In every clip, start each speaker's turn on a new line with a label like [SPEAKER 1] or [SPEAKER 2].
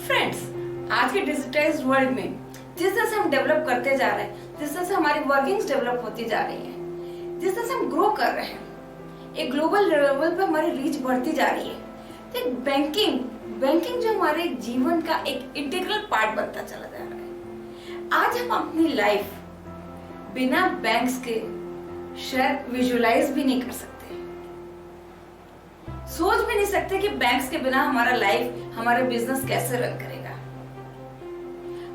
[SPEAKER 1] Friends, आज के digitised world में जिस तरह से हम डेवलप करते जा रहे हैं, जिस तरह से हमारी वर्किंग्स डेवलप होती जा रही है, जिस तरह से हम ग्रो कर रहे हैं, एक ग्लोबल लेवल पे हमारी रीच बढ़ती जा रही है, तो बैंकिंग जो हमारे जीवन का एक इंटीग्रल पार्ट बनता चला जा रहा है। आज हम अपनी लाइफ बिना बैंक्स के शायद विजुअलाइज भी नहीं कर सकते, सोच भी नहीं सकते कि बैंक्स के बिना हमारा लाइफ, हमारा बिजनेस कैसे रन करेगा।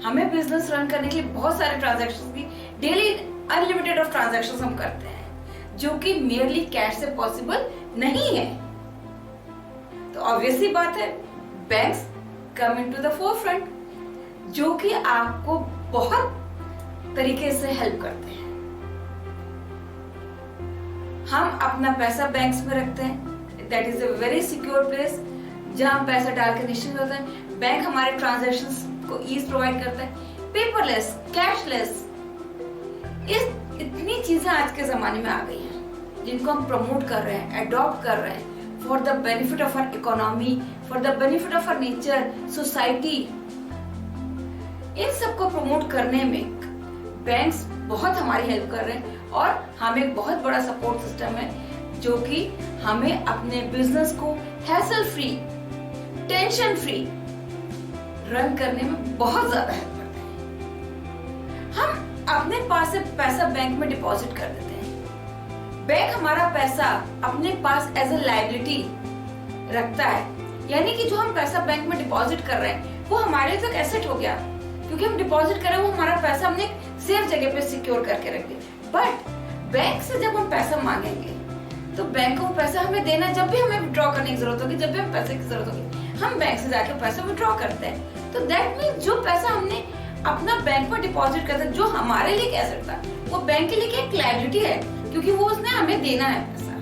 [SPEAKER 1] हमें बिजनेस रन करने के लिए बहुत सारे ट्रांजैक्शंस की डेली अनलिमिटेड ऑफ ट्रांजैक्शंस हम करते हैं, जो कि मेयरली कैश से पॉसिबल नहीं है। तो ऑब्वियसली बात है, banks come into the forefront, जो कि आपको बहुत तरीके से हेल्प करते हैं। हम अपना पैसा बैंक्स में रखते हैं, that is a very secure place, जहां हम पैसा डाल के निश्चिंत होते हैं। बैंक हमारे ट्रांजैक्शंस को ईज प्रोवाइड करता है, पेपरलेस, कैशलेस। इतनी चीजें आज के जमाने में आ गई हैं, जिनको हम प्रमोट कर रहे हैं, अडॉप्ट कर रहे हैं, for the benefit of our economy, for the benefit of our nature, society. इन सबको प्रमोट करने में बैंक्स बहुत हमारी हेल्प कर रहे हैं, और हम एक बहुत बड़ा सपोर्ट सिस्टम है, जो कि हमें अपने बिजनेस को hassle free, tension free run करने में बहुत ज्यादा हेल्प करते हैं। हम अपने पास से पैसा बैंक में डिपॉजिट कर देते हैं, बैंक हमारा पैसा अपने पास एज ए लायबिलिटी रखता है, यानी कि जो हम पैसा बैंक में डिपॉजिट कर रहे हैं वो हमारे लिए तो एसेट हो गया, क्योंकि हम डिपॉजिट कर रहे हैं, वो हमारा पैसा हमने सेफ जगह पे सिक्योर करके रख दिया। बट बैंक से जब हम पैसा मांगेंगे तो बैंक को पैसा हमें देना, जब भी हमें विड्रॉ करने की जरूरत होगी, जब भी हमें पैसे की जरूरत होगी, हम बैंक से जाके पैसा विड्रॉ करते हैं। तो दैट मीन जो पैसा हमने अपना बैंक में डिपॉजिट करता है, जो हमारे लिए एसेट था, वो बैंक के लिए एक लायबिलिटी है, क्योंकि वो उसने हमें देना है पैसा।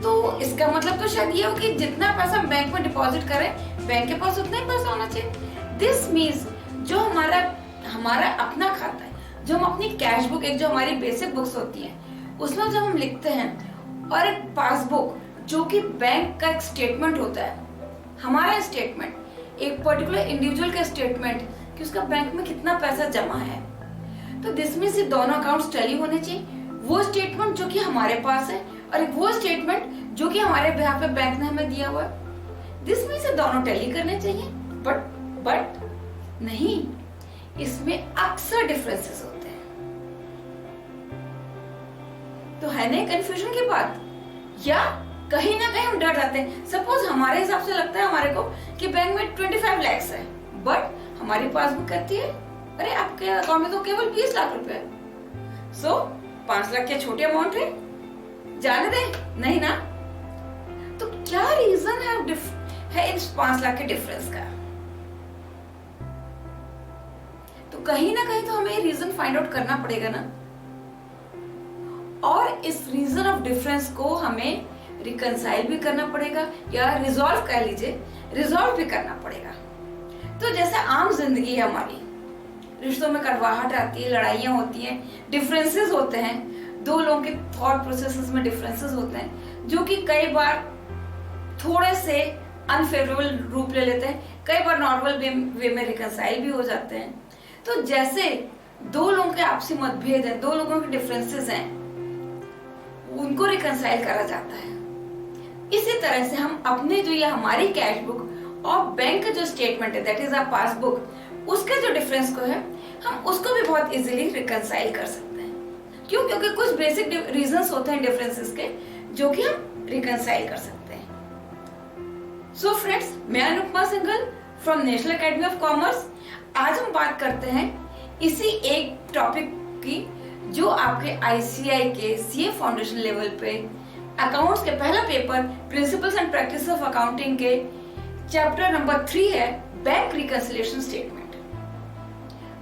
[SPEAKER 1] तो इसका मतलब तो शायद ये हो कि जितना पैसा हम बैंक में डिपॉजिट करें, बैंक के पास उतना ही पैसा होना चाहिए। दिस मीन्स जो हमारा अपना खाता है, जो हम अपनी कैश बुक, एक जो हमारी बेसिक बुक्स होती है, उसमें जब हम लिखते हैं, और एक पासबुक जो कि बैंक का एक स्टेटमेंट होता है, हमारा स्टेटमेंट, एक पर्टिकुलर इंडिविजुअल का स्टेटमेंट कि उसका बैंक में कितना पैसा जमा है। तो दिस मींस दोनों अकाउंट्स टैली होने चाहिए, वो स्टेटमेंट जो कि हमारे पास है, और एक वो स्टेटमेंट जो कि हमारे बिहाफ पे बैंक ने हमें दिया हुआ है। दिस मींस दोनों टैली करने चाहिए। बट नहीं, इसमें अक्सर डिफरेंसेस होते हैं। तो है ना कंफ्यूजन की बात, या कहीं ना कहीं हम डर जाते हैं। सपोज हमारे हिसाब से लगता है हमारे को कि बैंक में 25 लाख है, बट हमारी पासबुक कहती है अरे आपके अकाउंट में तो केवल 20 लाख रुपए है। सो 5 लाख क्या छोटी अमाउंट है, जाने दे, नहीं ना। तो क्या रीजन है इन 5 लाख के डिफरेंस का? तो कहीं ना कहीं तो हमें रीजन फाइंड आउट करना पड़ेगा ना, और इस रीजन ऑफ डिफरेंस को हमें रिकंसाइल भी करना पड़ेगा, या रिजॉल्व कह लीजिए, रिजॉल्व भी करना पड़ेगा। तो जैसे आम जिंदगी है हमारी, रिश्तों में कड़वाहट आती है, लड़ाइयां होती हैं, डिफरेंसेस होते हैं, दो लोगों के थॉट प्रोसेसेस में डिफरेंसेस होते हैं, जो कि कई बार थोड़े से अनफेवरेबल रूप ले लेते हैं, कई बार नॉर्मल वे में रिकंसाइल भी हो जाते हैं। तो जैसे दो लोगों के आपसी मतभेद है, दो लोगों के डिफरेंसेस हैं, उनको रिकंसाइल करा जाता है। इसी तरह से हम अपने जो ये हमारी कैश बुक और बैंक का जो स्टेटमेंट है, दैट इज आवर पासबुक, उसके जो डिफरेंस को है, हम उसको भी बहुत इजीली रिकंसाइल कर सकते हैं। क्यों? क्योंकि कुछ बेसिक रीजंस होते हैं डिफरेंसेस के, जो कि हम रिकंसाइल कर सकते हैं। सो फ्रेंड्स, मैं Anupama Singhal from national Academy of commerce. आज हम बात करते हैं इसी एक टॉपिक की, जो आपके आईसीआई के सीए फाउंडेशन लेवल पे अकाउंट्स के पहला paper principles and practice of accounting के चैप्टर नंबर 3 है, बैंक रिकंसिलिएशन स्टेटमेंट।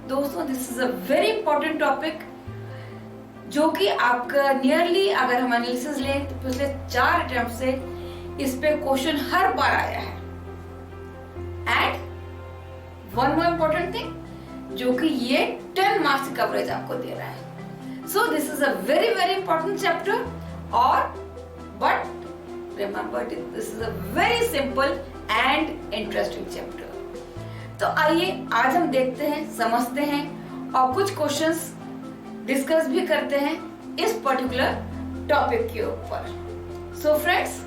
[SPEAKER 1] दोस्तों, this is a very important topic, जो कि आपका नियरली, अगर हम एनालिसिस लें तो पिछले 4 अटेम्प्ट से इस पे क्वेश्चन हर बार आया है। And one more important thing, जो कि ये 10 मार्क्स की कवरेज आपको दे रहा है। So this is a very very important chapter, और but Remember, this is a very simple and interesting chapter. तो आइए आज हम देखते हैं, समझते हैं और कुछ क्वेश्चंस डिस्कस भी करते हैं इस पर्टिकुलर टॉपिक के ऊपर. So friends,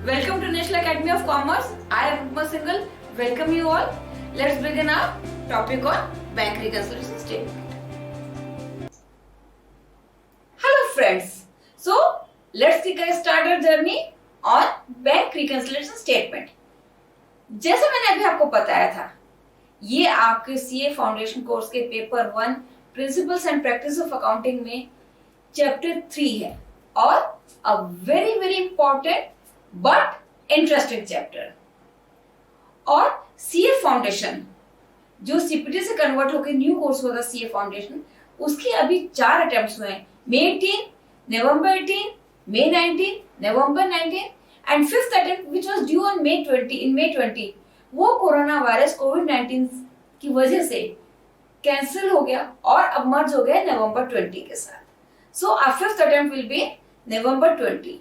[SPEAKER 1] welcome to National Academy of Commerce. I am Rukma Singhal. Welcome you all. Let's begin our topic on bank reconciliation statement. Hello friends, so let's start our journey on bank reconciliation statement. जैसे मैंने अभी आपको बताया था, ये आपके CA foundation course के paper 1 principles and practice of accounting में चैप्टर 3 है और a very very important but interesting chapter. और सीए फाउंडेशन जो सीपीटी से कन्वर्ट होकर न्यू कोर्स हुआ था सीए फाउंडेशन, उसके अभी 4 अटेम्प्ट्स हुए हैं. May 18, November 18, May 19, November 19 and 5th attempt which was due on May 20, वो कोरोना वायरस कोविड-19 की वजह से कैंसिल हो गया और अब मर्ज हो गया नवंबर 20 के साथ. So our 5th attempt will be November 20.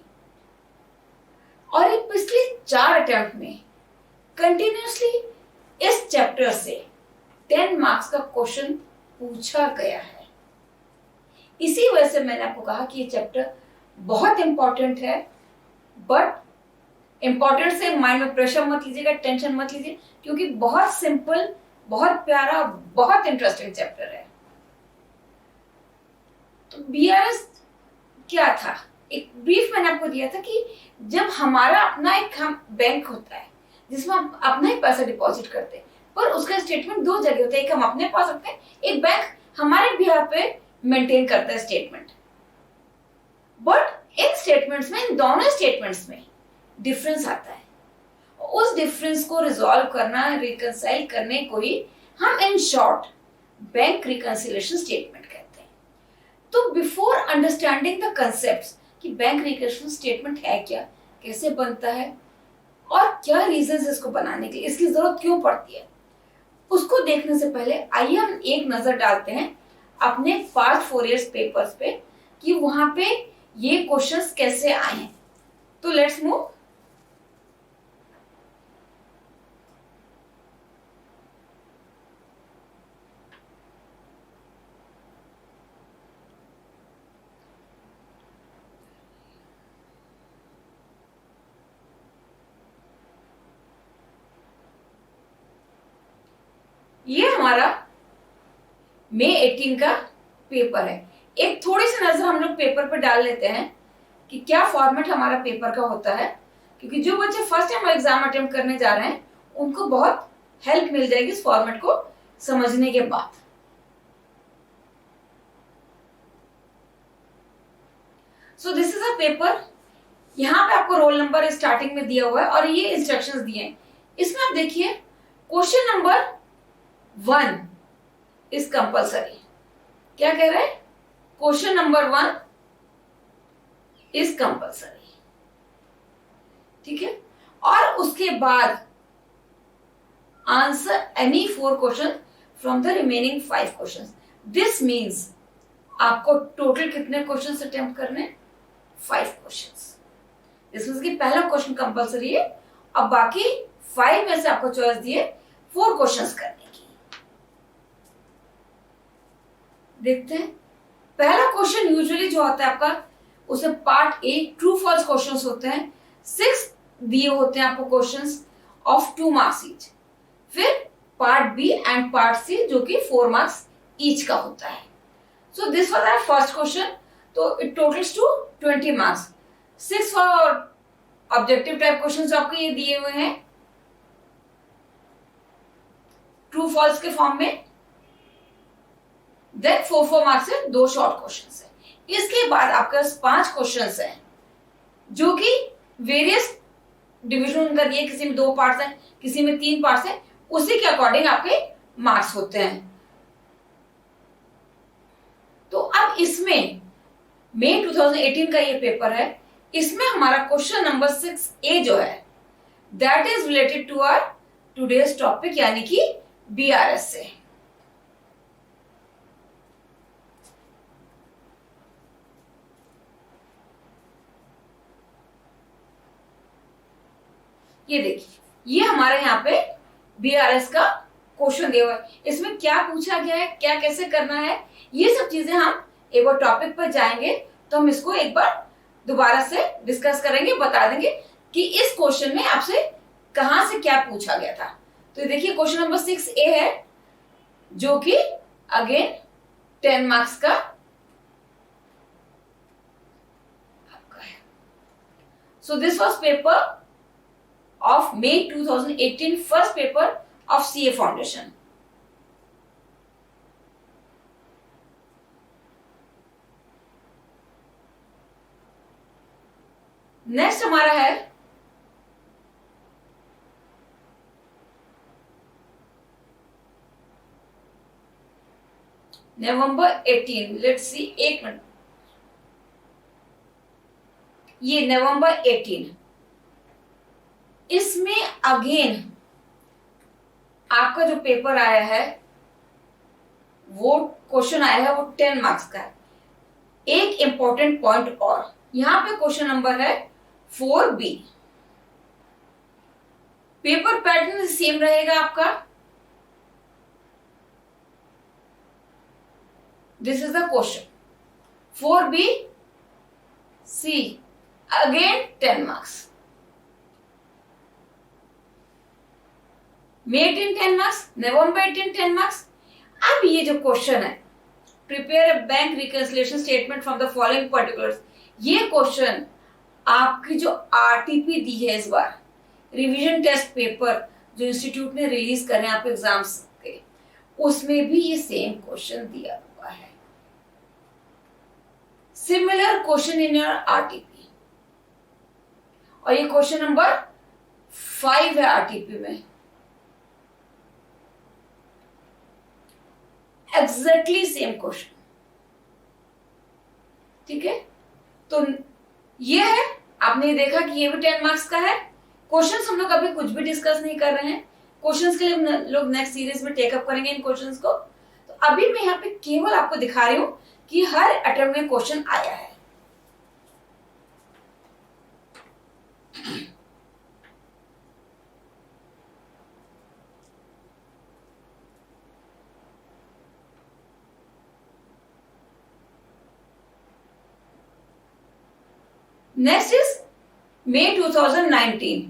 [SPEAKER 1] और ये पिछले 4 अटेम्प्ट में कंटिन्यूसली इस चैप्टर से 10 मार्क्स का क्वेश्चन पूछा गया है. इसी वजह से मैंने आपको कहा कि ये चैप्टर बहुत इंपॉर्टेंट है, बट इंपॉर्टेंट से माइंड में प्रेशर मत लीजिएगा, टेंशन मत लीजिए, क्योंकि बहुत सिंपल, बहुत प्यारा, बहुत इंटरेस्टिंग चैप्टर है. तो बीआरएस क्या था, एक ब्रीफ मैंने आपको दिया था कि जब हमारा अपना एक बैंक होता है जिसमें हम अपना ही पैसा डिपॉजिट करते हैं, पर उसका स्टेटमेंट 2 जगह होता है. एक हम अपने पास रखते हैं, एक बैंक हमारे बिहाफ पे मेंटेन करता है स्टेटमेंट. बट इन स्टेटमेंट्स में, इन दोनों स्टेटमेंट्स में डिफरेंस आता है. उस डिफरेंस को रिजॉल्व करना, रिकंसाइल करने को ही हम in short bank reconciliation statement कहते हैं. तो बिफोर अंडरस्टैंडिंग द कंसेप्ट्स कि बैंक रिकंसिलिएशन स्टेटमेंट है क्या, कैसे बनता है और क्या रीजंस इसको बनाने के लिए, इसकी जरूरत क्यों पड़ती है, उसको देखने से पहले आइए हम एक नजर डालते हैं अपने पास्ट 4 इयर्स पेपर्स पे कि वहां पे ये क्वेश्चंस कैसे आए हैं. तो लेट्स मूव. ये हमारा मई 18 का पेपर है. एक थोड़ी सी नजर हम लोग पेपर पर डाल लेते हैं कि क्या फॉर्मेट हमारा पेपर का होता है, क्योंकि जो बच्चे फर्स्ट टाइम एग्जाम अटेम्प्ट करने जा रहे हैं उनको बहुत हेल्प मिल जाएगी इस फॉर्मेट को समझने के बाद. So this is a paper. यहाँ पे आपको रोल नंबर स्टार्टिंग में दिया हुआ है और ये इंस्ट्रक्शंस दिए हैं. इसमें आप देखिए क्वेश्चन नंबर 1 इज कंपल्सरी. क्या कह रहा है? Question number 1 is compulsory. ठीक है. और उसके बाद answer any 4 question from the remaining 5 question. This means आपको टोटल कितने क्वेश्चन अटेम्प्ट करने? 5 क्वेश्चन. दिस मीन्स कि पहला क्वेश्चन कंपल्सरी है, अब बाकी 5 में से आपको चॉइस दिए 4 क्वेश्चन करने की. देखते हैं. पहला क्वेश्चन यूजुअली जो होता है आपका, उसे part A true false questions होते हैं. 6 दिए होते हैं आपको क्वेश्चंस ऑफ 2 मार्क्स ईच. फिर part B and part C जो कि 4 मार्क्स ईच का होता है. So this was our first question. तो it totals to 20 marks. 6 for objective type question जो आपको ये दिए हुए हैं ट्रू फॉल्स के फॉर्म में. देन 4 मार्क्स से 2 शॉर्ट क्वेश्चन है. इसके बाद आपके पास 5 क्वेश्चन हैं जो कि वेरियस डिविजन उनका दिए, किसी में 2 पार्ट्स हैं, किसी में 3 पार्ट्स हैं. उसी के अकॉर्डिंग आपके मार्क्स होते हैं. तो अब इसमें मई 2018 का ये पेपर है. इसमें हमारा क्वेश्चन नंबर 6A जो है that is related to our today's topic यानी कि बीआरएस से. ये देखिए, ये हमारे यहाँ पे बीआरएस का क्वेश्चन दिया हुआ है। इसमें क्या पूछा गया है, क्या कैसे करना है, ये सब चीजें हम एक बार टॉपिक पर जाएंगे तो हम इसको एक बार दोबारा से डिस्कस करेंगे, बता देंगे कि इस क्वेश्चन में आपसे कहां से क्या पूछा गया था। तो देखिए क्वेश्चन नंबर 6A है, जो कि अगेन 10 मार्क्स का आपका है। So this was paper of May 2018, first paper of CA foundation. Next हमारा है November 18। लेट्स सी, एक मिनट, ये November 18, इसमें अगेन आपका जो पेपर आया है, वो क्वेश्चन आया है, वो 10 मार्क्स का है। एक इंपॉर्टेंट पॉइंट और, यहां पे क्वेश्चन नंबर है 4B। पेपर पैटर्न सेम रहेगा आपका। This is the question 4B, see again 10 marks. May 18 10 marks, November 18 10 marks. अब ये जो क्वेश्चन है, prepare a bank reconciliation statement from the following particulars, ये क्वेश्चन आपकी जो आरटीपी दी है इस बार, रिवीजन टेस्ट पेपर जो इंस्टीट्यूट ने रिलीज करे आपके एग्जाम्स के, उसमें भी ये सेम क्वेश्चन दिया हुआ है। Similar question in your RTP, और ये क्वेश्चन नंबर 5 है आरटीपी में। एग्जैक्टली सेम क्वेश्चन, ठीक है। तो ये है, आपने देखा कि ये भी 10 मार्क्स का है। क्वेश्चंस हम लोग अभी कुछ भी डिस्कस नहीं कर रहे हैं, क्वेश्चंस के लिए लोग नेक्स्ट सीरीज में टेकअप करेंगे इन क्वेश्चंस को। तो अभी मैं यहाँ पे केवल आपको दिखा रही हूं कि हर अटेम्प्ट में क्वेश्चन आया है। Next is May 2019।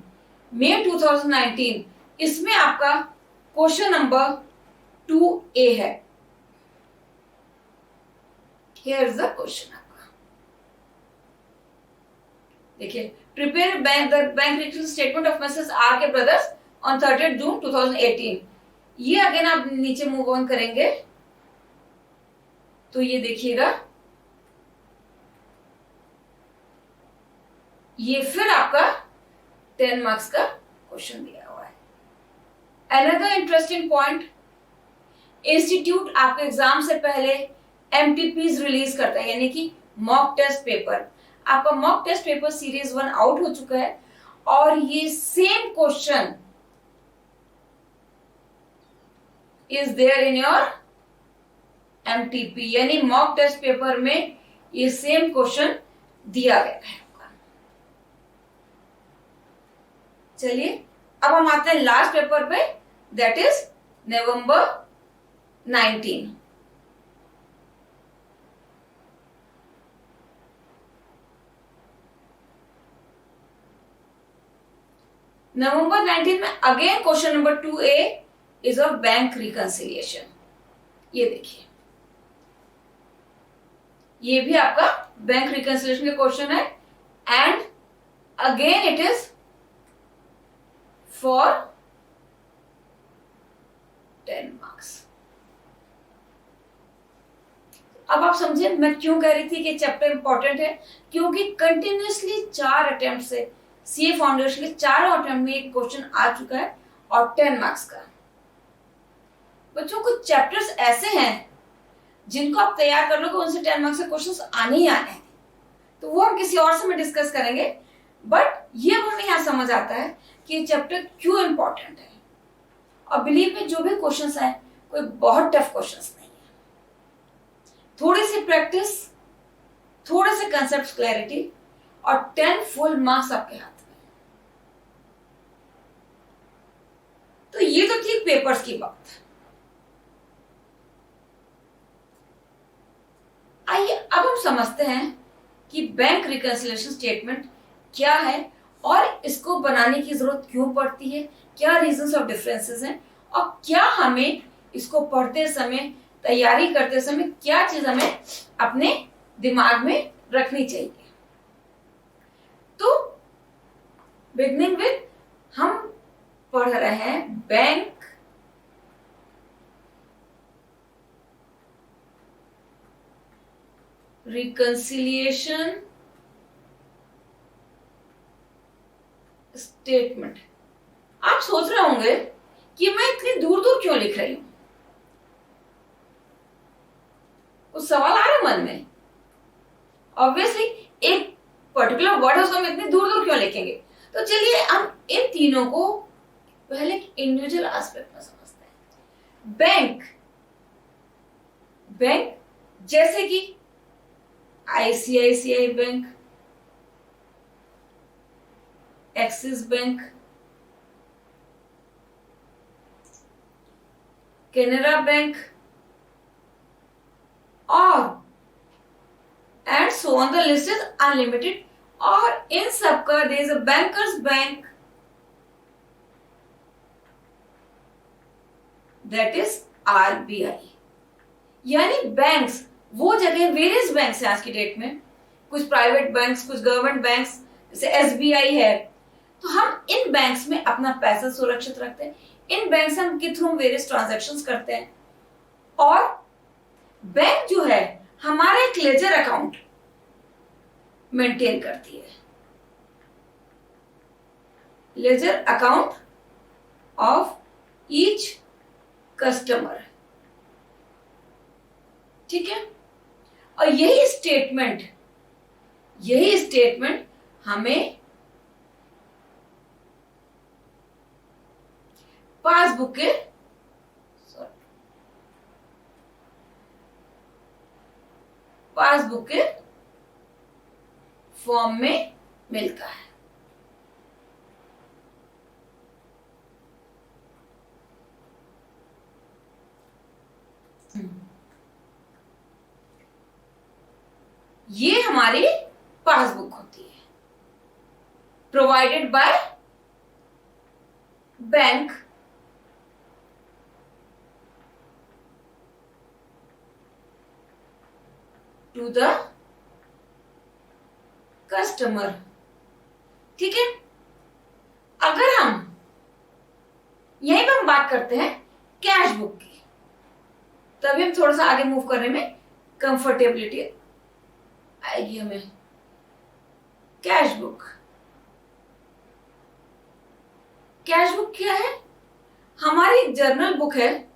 [SPEAKER 1] May 2019, इसमें आपका क्वेश्चन नंबर 2A है। हियर इज द क्वेश्चन आपका, देखिए, prepare bank reconciliation statement of Mrs R K brothers on 30 June 2018। ये अगेन आप नीचे मूव ऑन करेंगे तो ये देखिएगा, ये फिर आपका 10 मार्क्स का क्वेश्चन दिया हुआ है। अनदर इंटरेस्टिंग पॉइंट, इंस्टीट्यूट आपके एग्जाम से पहले एमटीपीज रिलीज करता है, यानी कि मॉक टेस्ट पेपर। आपका mock test paper series 1 out हो चुका है, और ये same question is there in your MTP, यानी मॉक टेस्ट पेपर में ये सेम क्वेश्चन दिया गया है। चलिए अब हम आते हैं लास्ट पेपर पे, दैट इज November 19। November 19 में again question number 2A is of bank reconciliation. ये देखिए, ये भी आपका बैंक रिकंसिलिएशन का क्वेश्चन है, and again it is for 10 marks. अब आप समझे मैं क्यों कह रही थी कि चैप्टर इंपॉर्टेंट है, क्योंकि कंटिन्यूअसली 4 अटेम्प्ट से सीए फाउंडेशन के 4 अटेम्प्ट में एक क्वेश्चन आ चुका है, और 10 मार्क्स का। बच्चों, कुछ चैप्टर्स ऐसे हैं जिनको आप तैयार कर लोगे, उनसे 10 मार्क्स के क्वेश्चंस आने ही आने हैं। तो वो हम किसी और से में डिस्कस करेंगे, बट ये हमें यहाँ समझ आता है कि ये चैप्टर क्यों इंपॉर्टेंट है। और बिलीव में जो भी क्वेश्चंस आए, कोई बहुत टफ क्वेश्चंस नहीं है। थोड़ी सी प्रैक्टिस, थोड़े से कंसेप्ट क्लैरिटी, और 10 फुल मार्क्स आपके हाथ में। ये तो थी पेपर्स की बात। आइए अब हम समझते हैं कि बैंक रिकंसिलिएशन स्टेटमेंट क्या है और इसको बनाने की जरूरत क्यों पड़ती है, क्या रीजंस ऑफ डिफरेंसेस हैं, और क्या हमें इसको पढ़ते समय, तैयारी करते समय क्या चीज हमें अपने दिमाग में रखनी चाहिए। तो बिगनिंग विद हम पढ़ रहे हैं बैंक रिकंसिलिएशन स्टेटमेंट। आप सोच रहे होंगे कि मैं इतनी दूर दूर क्यों लिख रही हूं, कुछ सवाल आ रहे मन में। ऑब्वियसली एक पर्टिकुलर वर्ड है उसको हम इतनी दूर दूर क्यों लिखेंगे। तो चलिए हम इन तीनों को पहले इंडिविजुअल एस्पेक्ट में समझते हैं। बैंक, बैंक जैसे कि ICICI bank, Axis bank, Canara bank और and so on the list is unlimited. और इन सबका there is a bankers bank that is RBI. यानी बैंक्स वो जगह, वेरियस बैंक्स हैं आज की डेट में, कुछ प्राइवेट बैंक्स, कुछ गवर्नमेंट बैंक्स, जैसे एसबीआई है। तो हम इन बैंक्स में अपना पैसा सुरक्षित रखते हैं, इन बैंक्स हम के थ्रू वेरियस ट्रांजैक्शंस करते हैं। और बैंक जो है हमारा एक लेजर अकाउंट मेंटेन करती है, ledger account of each customer, ठीक है। और यही स्टेटमेंट हमें पासबुक के फॉर्म में मिलता है। ये हमारी पासबुक होती है, provided by bank to the customer, ठीक है। अगर हम यहीं पर हम बात करते हैं कैश बुक की, तभी हम थोड़ा सा आगे मूव करने में कंफर्टेबिलिटी आएगी हमें। कैश बुक, कैश बुक क्या है? हमारी जर्नल बुक है,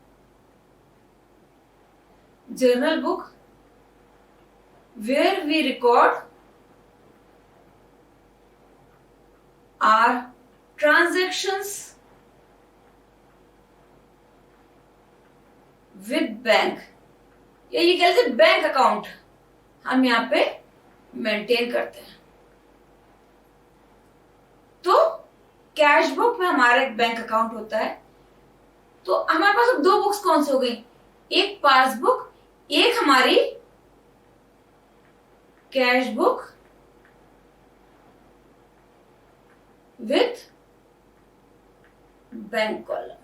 [SPEAKER 1] journal book where we record our transactions with bank, या ये कह लेते बैंक अकाउंट हम यहाँ पे मेंटेन करते हैं। तो कैश बुक में हमारा एक बैंक अकाउंट होता है। तो हमारे पास अब दो बुक्स कौन सी हो गई, एक पासबुक, एक हमारी cash book with bank column.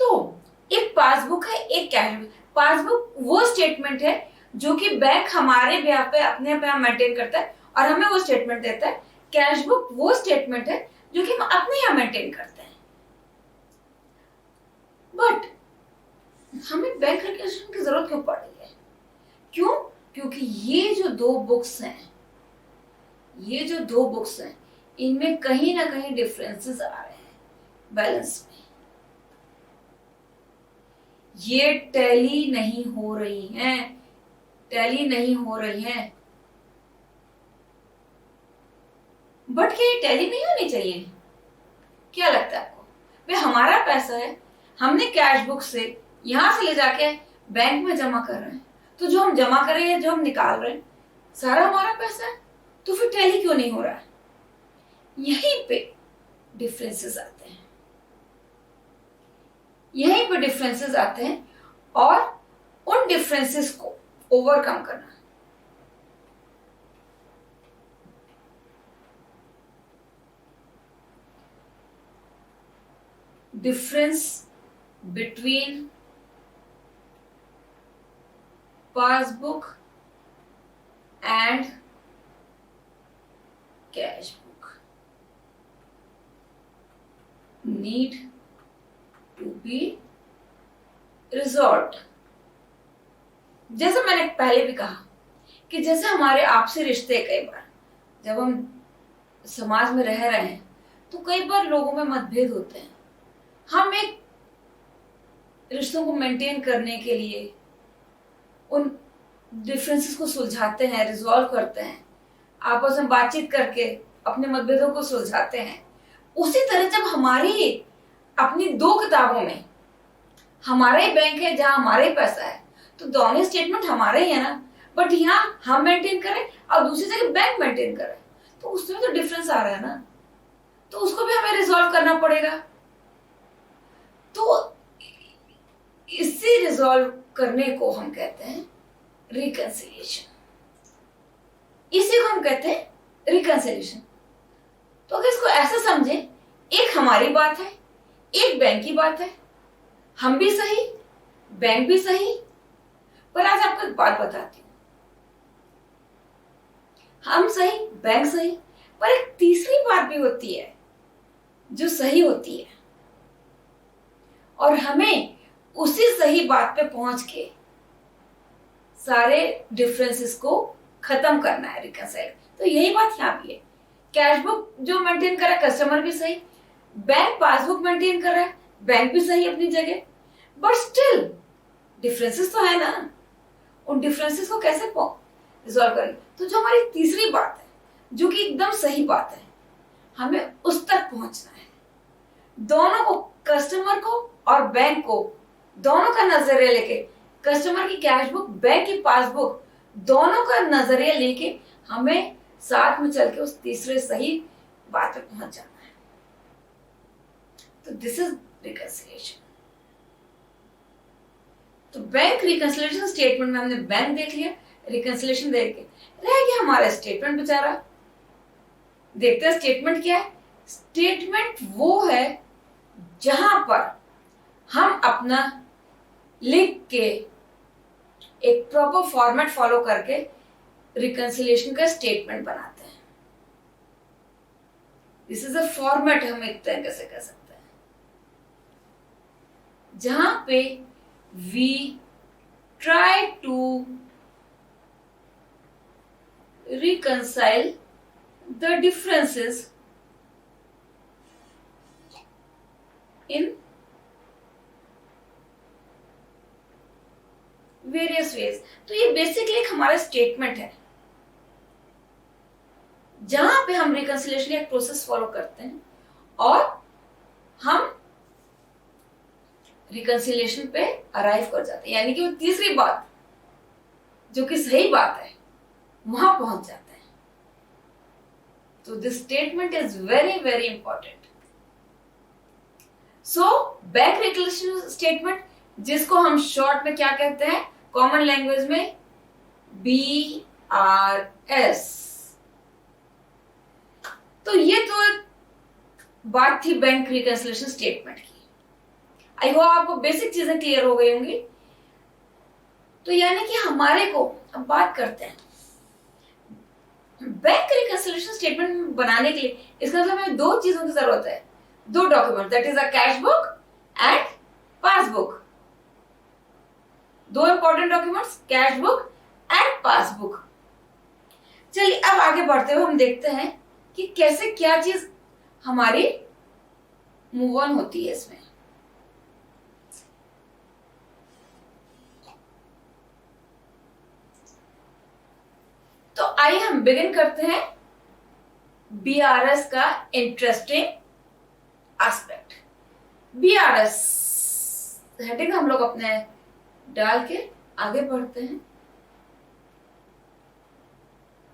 [SPEAKER 1] तो एक पासबुक है, एक कैश बुक। पासबुक वो स्टेटमेंट है जो कि बैंक हमारे ब्याह पे अपने पे मेंटेन करता है और हमें वो स्टेटमेंट देता है। कैश बुक वो स्टेटमेंट है जो कि हम अपने यहाँ मेंटेन करते हैं। बट हमें बैंक रिकंसिलिएशन की जरूरत क्यों पड़ रही है? क्यों? क्योंकि ये जो दो बुक्स हैं, इनमें कहीं ना कहीं डिफरेंसेस आ रहे हैं बैलेंस में। ये टैली नहीं हो रही हैं। बट क्या ये टैली नहीं होनी चाहिए? क्या लगता है आपको? भाई हमारा पैसा है, हमने कैश बुक से यहां से ले जाके बैंक में जमा कर रहे हैं, तो जो हम जमा कर रहे हैं, जो हम निकाल रहे हैं, सारा हमारा पैसा है, तो फिर टैली क्यों नहीं हो रहा है? यहीं पे डिफरेंसेस आते हैं, यहीं पे डिफरेंसेस आते हैं और उन डिफरेंसेस को ओवरकम करना। Difference between passbook and cash book need to be resolved. जैसे मैंने पहले भी कहा कि जैसे हमारे आपसी रिश्ते, कई बार जब हम समाज में रह रहे हैं तो कई बार लोगों में मतभेद होते हैं। हम एक रिश्तों को मेंटेन करने के लिए उन डिफरेंसेस को सुलझाते हैं, रिजॉल्व करते हैं, आपस में बातचीत करके अपने मतभेदों को सुलझाते हैं। उसी तरह जब हमारी अपनी दो किताबों में हमारा ही बैंक है, जहां हमारा ही पैसा है, तो दोनों स्टेटमेंट हमारे ही है ना, बट यहाँ हम मेंटेन करें और दूसरी जगह बैंक मेंटेन करे, तो उसमें तो डिफरेंस आ रहा है ना, तो उसको भी हमें रिजॉल्व करना पड़ेगा। तो इसी रिजॉल्व करने को हम कहते हैं रिकंसिलिएशन, इसी को हम कहते हैं रिकंसिलिएशन। तो अगर इसको ऐसे समझे, एक हमारी बात है, एक बैंक की बात है, हम भी सही, बैंक भी सही। पर आज आपको एक बात बताती हूं, हम सही, बैंक सही, पर एक तीसरी बात भी होती है जो सही होती है, और हमें उसी सही बात पे पहुंच के सारे डिफरेंसेस को खत्म करना है, रिकंसाइल। तो यही बात यहाँ भी है, कैश बुक जो मेंटेन कर रहा है कस्टमर भी सही, बैंक पासबुक मेंटेन कर रहा है बैंक भी सही अपनी जगह, बट स्टिल डिफरेंसेस तो है ना। उन डिफरेंसेस को कैसे रिजॉल्व करेंगे? तो जो हमारी तीसरी बात है, जो कि एकदम सही बात है, हमें उस तक पहुंचना है। दोनों को, कस्टमर को और बैंक को, दोनों का नजरिया लेके, कस्टमर की कैश बुक, बैंक की पासबुक, दोनों का नजरिया लेके हमें साथ में चल के उस तीसरे सही बात पे पहुंच जाना है। तो दिस इज रिकंसिलिएशन। तो बैंक रिकंसिलिएशन स्टेटमेंट में हमने बैंक देख लिया, रिकंसिलिएशन देख के रह गया हमारा स्टेटमेंट बेचारा। देखते हैं स्टेटमेंट क्या है। स्टेटमेंट वो है जहां पर हम अपना लिख के एक प्रॉपर फॉर्मेट फॉलो करके रिकंसिलिएशन का स्टेटमेंट बनाते हैं। दिस इज अ फॉर्मेट, हम एक तरीके से कह सकते हैं, जहां पे we try to reconcile the differences in various ways। तो ये बेसिकली एक हमारा स्टेटमेंट है जहां पे हम रिकंसिलिएशन एक प्रोसेस फॉलो करते हैं और हम रिकंसिलिएशन पे अराइव कर जाते हैं, यानी कि वो तीसरी बात जो कि सही बात है वहां पहुंच जाते हैं। तो this statement is very very important. So bank reconciliation statement, जिसको हम शॉर्ट में क्या कहते हैं कॉमन लैंग्वेज में, BRS। तो ये तो एक बात थी बैंक रिकंसिलिएशन स्टेटमेंट की। आई होप आपको बेसिक चीजें क्लियर हो गई होंगी। तो यानी कि हमारे को, अब बात करते हैं बैंक रिकंसिलिएशन स्टेटमेंट बनाने के लिए, इसका मतलब हमें दो चीजों की जरूरत है, दो document, that is a cash book and passbook. दो important documents, cash book and passbook. चलिए अब आगे बढ़ते हुए हम देखते हैं कि कैसे क्या चीज हमारी मूव ऑन होती है इसमें। तो आइए हम बिगिन करते हैं BRS का इंटरेस्टिंग एस्पेक्ट। BRS हेडिंग हम लोग अपने डाल के आगे बढ़ते हैं।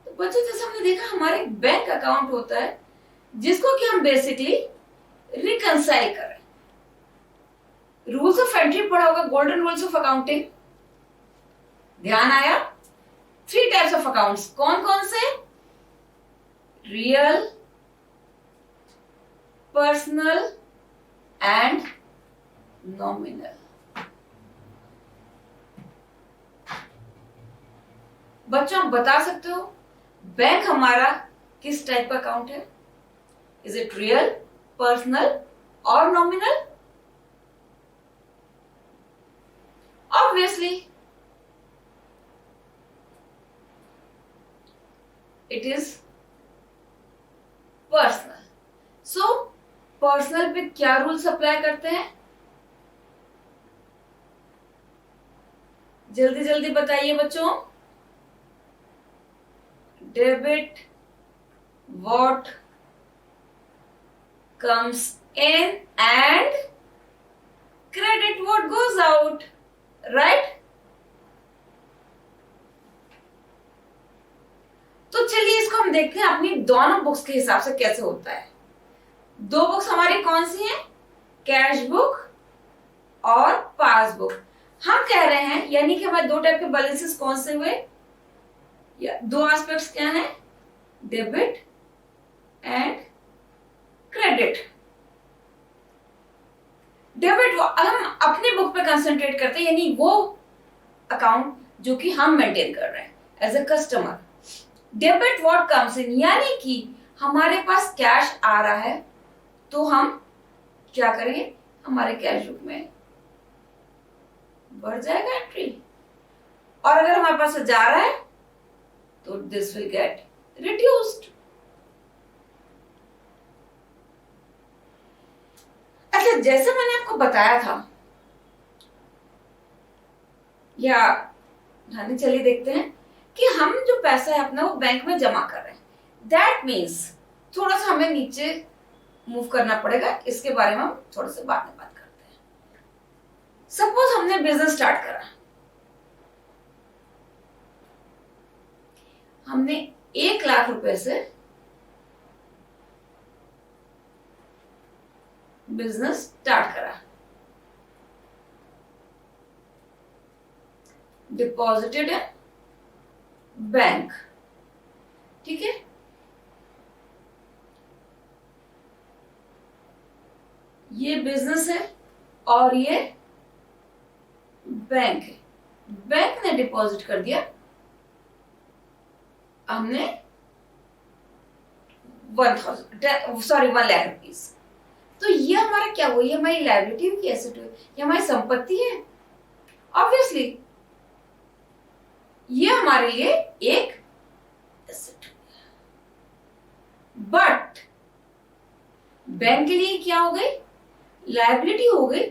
[SPEAKER 1] तो बच्चों, जैसे हमने देखा हमारे बैंक अकाउंट होता है जिसको कि हम बेसिकली रिकंसाइल कर रहे हैं। रूल्स ऑफ एंट्री पढ़ा होगा, गोल्डन रूल्स ऑफ अकाउंटिंग, ध्यान आया? 3 टाइप्स ऑफ अकाउंट्स, कौन कौन से? Real, personal and nominal. बच्चों आप बता सकते हो बैंक हमारा किस टाइप का अकाउंट है? इज इट रियल, पर्सनल और nominal? Obviously it is personal. So personal पे क्या रूल्स अप्लाई करते हैं? जल्दी जल्दी बताइए बच्चों। Debit what comes in and credit what goes out, right? तो चलिए इसको हम देखते हैं अपनी दोनों बुक्स के हिसाब से कैसे होता है। 2 बुक्स हमारी कौन सी हैं? कैश बुक और पासबुक। हम कह रहे हैं यानी कि हमारे 2 टाइप के बैलेंसेस कौन से हुए? या 2 एस्पेक्ट्स क्या हैं? Debit and credit. डेबिट हम अपने बुक पे कंसंट्रेट करते हैं, यानी वो अकाउंट जो कि हम मेंटेन कर रहे हैं as a customer. Debit what comes in, यानी कि हमारे पास कैश आ रहा है तो हम क्या करेंगे? हमारे कैश बुक में बढ़ जाएगा एंट्री, और अगर हमारे पास जा रहा है तो दिस विल गेट रिड्यूस्ड। अच्छा, जैसे मैंने आपको बताया था, या चलिए देखते हैं कि हम जो पैसा है अपना वो बैंक में जमा कर रहे हैं। दैट मीन्स थोड़ा सा हमें नीचे मूव करना पड़ेगा, इसके बारे में हम थोड़ा सा बाद में बात करते हैं। सपोज हमने बिजनेस स्टार्ट करा, हमने 1 लाख रुपए से बिजनेस स्टार्ट करा, डिपॉजिटेड है बैंक, ठीक है। ये बिजनेस है और ये बैंक है। बैंक ने डिपॉजिट कर दिया हमने 1 लाख रुपीज। तो ये हमारा क्या हुआ? ये हमारी लायबिलिटी की एसेट हुई, ये हमारी संपत्ति है। ऑब्वियसली ये हमारे लिए एक एसेट है, बट बैंक के लिए क्या हो गई? लायबिलिटी हो गई,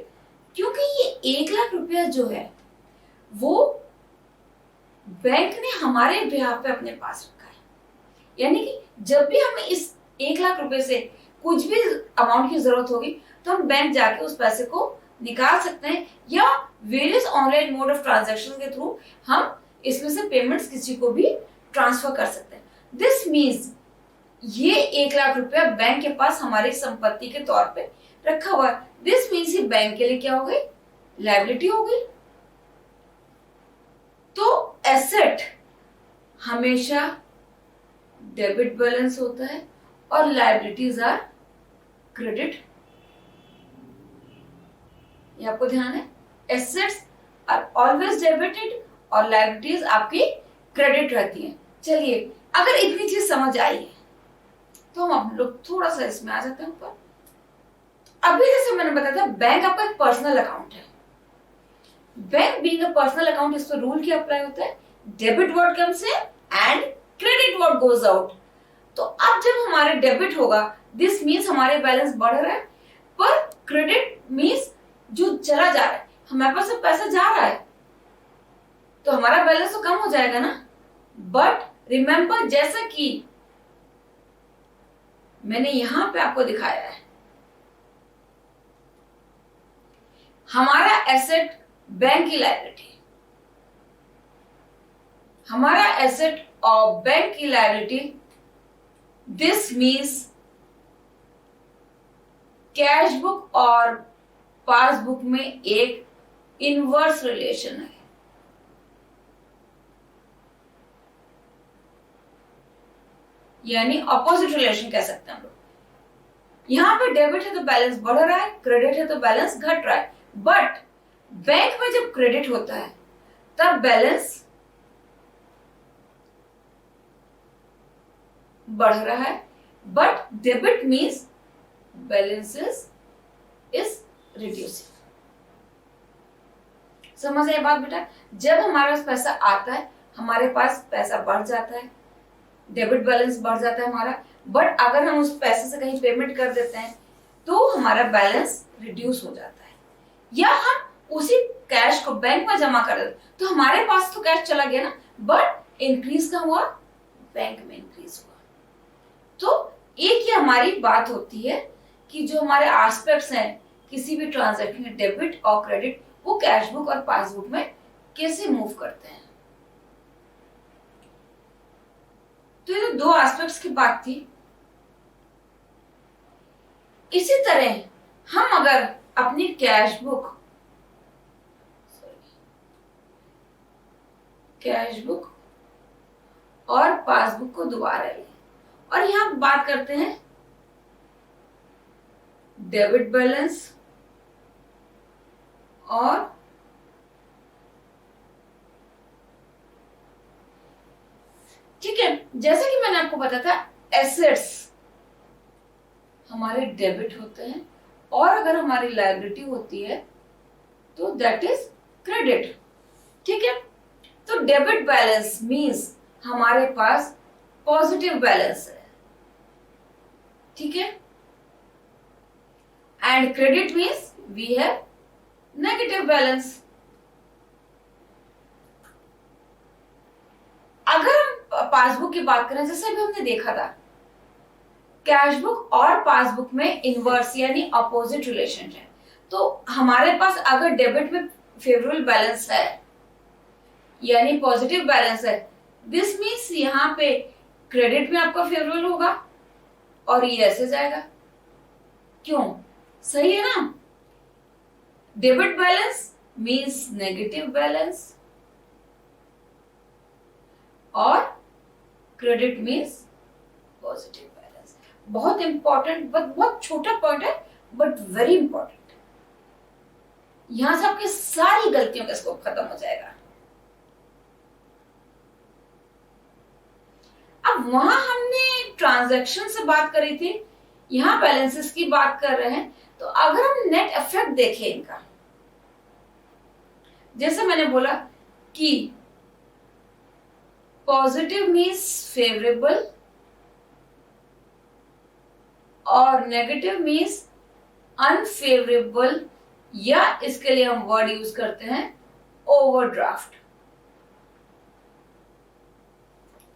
[SPEAKER 1] क्योंकि ये 1 लाख रुपया जो है वो बैंक ने हमारे बिहाफ पे अपने पास रखा है। यानी कि जब भी हमें इस 1 लाख रुपए से कुछ भी अमाउंट की जरूरत होगी तो हम बैंक जाके उस पैसे को निकाल सकते हैं, या various online mode of transaction के थ्रू हम इसमें से पेमेंट्स किसी को भी ट्रांसफर कर सकते हैं। दिस मीन्स ये 1 लाख रुपया बैंक के पास हमारी संपत्ति के तौर पे रखा हुआ है। दिस मीन्स ये बैंक के लिए क्या हो गई? लायबिलिटी हो गई। तो एसेट हमेशा डेबिट बैलेंस होता है और लायबिलिटीज आर क्रेडिट। ये आपको ध्यान है, एसेट्स आर ऑलवेज डेबिटेड और लायबिलिटीज आपकी क्रेडिट रहती हैं। चलिए, अगर इतनी चीज समझ आई है तो हम लोग थोड़ा सा इसमें आ जाते हैं ऊपर। अभी जैसे मैंने बताया था, बैंक आपका एक पर्सनल अकाउंट है। Bank being a personal account, इस पर रूल क्या अप्लाई होता है? Debit what comes in and credit what goes out. तो अब जब हमारे डेबिट होगा, दिस मीन्स हमारे बैलेंस बढ़ रहा है, पर क्रेडिट मीन्स जो चला जा रहा है, हमारे पास पैसा जा रहा है तो हमारा बैलेंस तो कम हो जाएगा ना। बट रिमेंबर, जैसा कि मैंने यहां पे आपको दिखाया है, हमारा एसेट बैंक की लायबिलिटी, हमारा एसेट और बैंक की liability, this means cash book और पासबुक में एक इनवर्स रिलेशन है, यानी ऑपोजिट रिलेशन कह सकते हैं हम लोग। यहां पे डेबिट है तो बैलेंस बढ़ रहा है, क्रेडिट है तो बैलेंस घट रहा है। बट बैंक में जब क्रेडिट होता है तब बैलेंस बढ़ रहा है, but debit means balance is reducing. समझ आए बात बेटा? जब हमारे पास पैसा आता है, हमारे पास पैसा बढ़ जाता है, डेबिट बैलेंस बढ़ जाता है हमारा। बट अगर हम उस पैसे से कहीं पेमेंट कर देते हैं तो हमारा बैलेंस रिड्यूस हो जाता है। या हम उसी कैश को बैंक में जमा कर देते तो हमारे पास तो कैश चला गया ना, बट इंक्रीज का हुआ, बैंक में इंक्रीज हुआ। तो एक ही हमारी बात होती है कि जो हमारे एस्पेक्ट्स हैं किसी भी ट्रांजैक्शन, डेबिट और क्रेडिट, वो कैश बुक और पासबुक में कैसे मूव करते हैं। तो ये तो दो एस्पेक्ट्स की बात थी। इसी तरह हम अगर अपनी कैश बुक और पासबुक को दोबारा लें और यहां बात करते हैं डेबिट बैलेंस और ठीक है, जैसे कि मैंने आपको बताया था एसेट्स हमारे डेबिट होते हैं और अगर हमारी लायबिलिटी होती है तो दैट इज क्रेडिट। ठीक है, तो डेबिट बैलेंस मींस हमारे पास पॉजिटिव बैलेंस है, ठीक है, and credit means we have negative balance. अगर हम पासबुक की बात करें, जैसे अभी हमने देखा था, कैश बुक और पासबुक में इनवर्स यानी अपोजिट रिलेशन है। तो हमारे पास अगर डेबिट में फेवरेबल बैलेंस है यानी पॉजिटिव बैलेंस है, दिस मीन्स यहाँ पे क्रेडिट में आपका फेवरेबल होगा और ये ऐसे जाएगा। क्यों? सही है ना? Debit balance means negative balance और क्रेडिट मीन्स पॉजिटिव बैलेंस। बहुत इंपॉर्टेंट, बहुत छोटा पॉइंट है बट वेरी इंपॉर्टेंट। यहां से आपकी सारी गलतियों का स्कोप खत्म हो जाएगा। अब वहां हमने ट्रांजैक्शन से बात करी थी, यहां बैलेंसेस की बात कर रहे हैं। तो अगर हम नेट इफेक्ट देखें इनका, जैसे मैंने बोला कि पॉजिटिव मीन्स फेवरेबल और नेगेटिव मीन्स अनफेवरेबल, या इसके लिए हम वर्ड यूज करते हैं ओवरड्राफ्ट।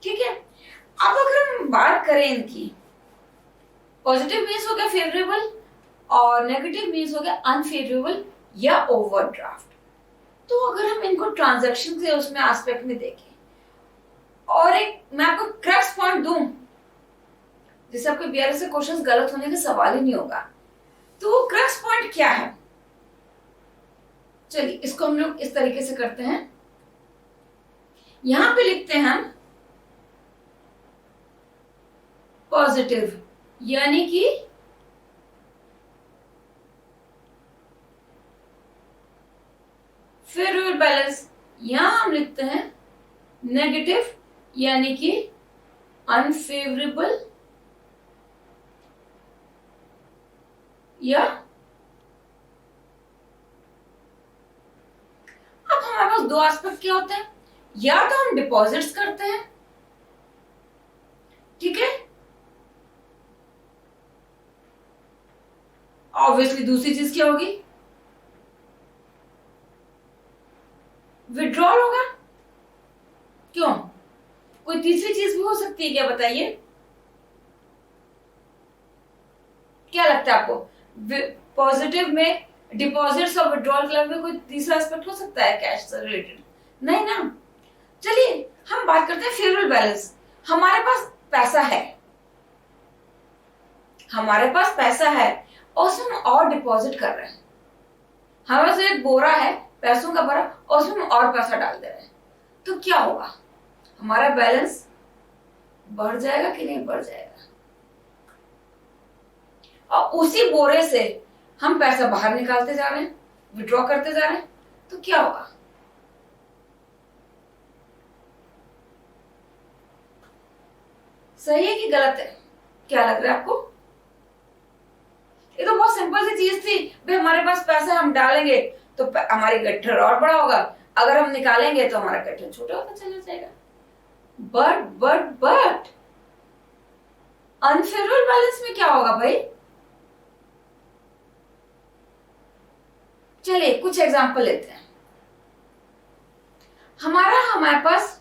[SPEAKER 1] ठीक है, अब अगर हम बात करें इनकी, पॉजिटिव मीन्स हो गया फेवरेबल और नेगेटिव मीन्स हो गया अनफेवरेबल या ओवरड्राफ्ट। तो अगर हम इनको ट्रांजैक्शन से उसमें एस्पेक्ट में देखें और एक मैं आपको क्रक्स पॉइंट दूं जिससे आपके बीआरए से क्वेश्चंस गलत होने का सवाल ही नहीं होगा, तो वो क्रक्स पॉइंट क्या है? चलिए इसको हम लोग इस तरीके से करते हैं। यहां पे लिखते हैं हम पॉजिटिव यानी कि फेवरेबल बैलेंस, यहां हम लिखते हैं नेगेटिव यानी कि अनफेवरेबल या अब हमारे पास दो एस्पेक्ट क्या होते हैं, या तो हम डिपॉजिट्स करते हैं, ठीक है, ऑब्वियसली दूसरी चीज क्या होगी, विड्रॉल होगा। क्यों? कोई तीसरी चीज भी हो सकती है क्या, बताइए? क्या लगता है आपको? पॉजिटिव में डिपॉजिट्स और विड्रॉल के अलावा कोई तीसरा एस्पेक्ट हो सकता है कैश से रिलेटेड? नहीं ना। चलिए हम बात करते हैं फेवरेबल बैलेंस। हमारे पास पैसा है, हमारे पास पैसा है और उसमें हम और डिपॉजिट कर रहे हैं, हमारे पास एक बोरा है पैसों का भरा और उसमें हम और पैसा डाल दे रहे हैं, तो क्या होगा, हमारा बैलेंस बढ़ जाएगा कि नहीं बढ़ जाएगा? और उसी बोरे से हम पैसा बाहर निकालते जा रहे हैं, विड्रॉ करते जा रहे हैं, तो क्या होगा? सही है कि गलत है? क्या लग रहा है आपको? ये तो बहुत सिंपल सी चीज थी भाई, हमारे पास पैसा हम डालेंगे तो हमारी गट्ठर और बड़ा होगा, अगर हम निकालेंगे तो हमारा गट्ठर छोटा होता चला जाएगा। बट अनफेवरेबल बैलेंस में क्या होगा भाई? चलिए कुछ एग्जांपल लेते हैं। हमारे पास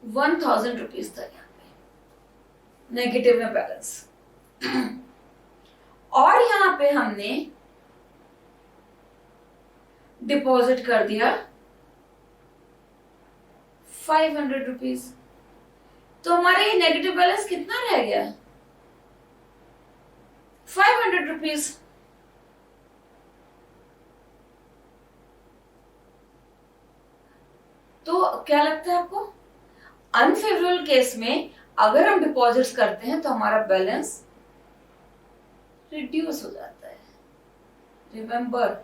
[SPEAKER 1] 1000 रुपीज था यहाँ पे नेगेटिव में बैलेंस, और यहां पे हमने डिपॉजिट कर दिया 500 रुपीज, तो हमारे ये नेगेटिव बैलेंस कितना रह गया? 500 रुपीज। तो क्या लगता है आपको, अनफेवरेबल केस में अगर हम डिपॉजिट्स करते हैं तो हमारा बैलेंस रिड्यूस हो जाता है। रिमेंबर,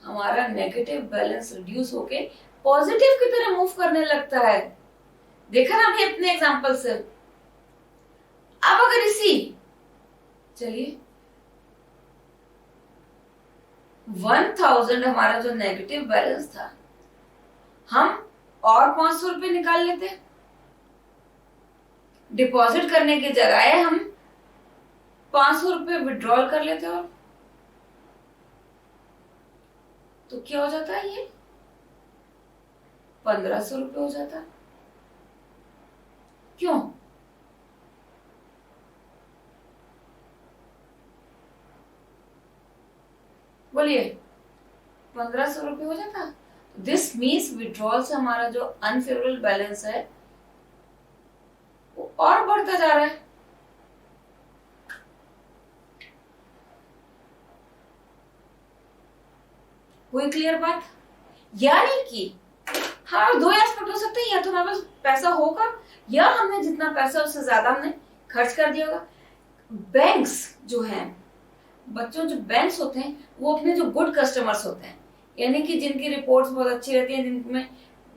[SPEAKER 1] हमारा नेगेटिव बैलेंस रिड्यूस होके पॉजिटिव की तरह मूव करने लगता है। देखा ना अभी अपने एग्जांपल से। अब अगर चलिए 1000 हमारा जो नेगेटिव बैलेंस था, हम और 500 रुपए निकाल लेते, डिपॉजिट करने की जगह हम 500 रुपए विड्रॉल कर लेते, और तो क्या हो जाता है, ये 1500 रुपए हो जाता। क्यों? बोलिए, 1500 रुपए हो जाता। दिस मीन्स विड्रॉल से हमारा जो अनफेवरेबल बैलेंस है वो और बढ़ता जा रहा है। कोई क्लियर बात? यानी कि हाँ, दो एस्पेक्ट हो सकते हैं, या तो हमारे पास पैसा होगा या हमने जितना पैसा उससे ज्यादा हमने खर्च कर दिया होगा। बैंक्स जो हैं, बच्चों जो बैंक्स होते हैं वो अपने जो गुड कस्टमर्स होते हैं, यानी कि जिनकी रिपोर्ट्स बहुत अच्छी रहती हैं, जिनमें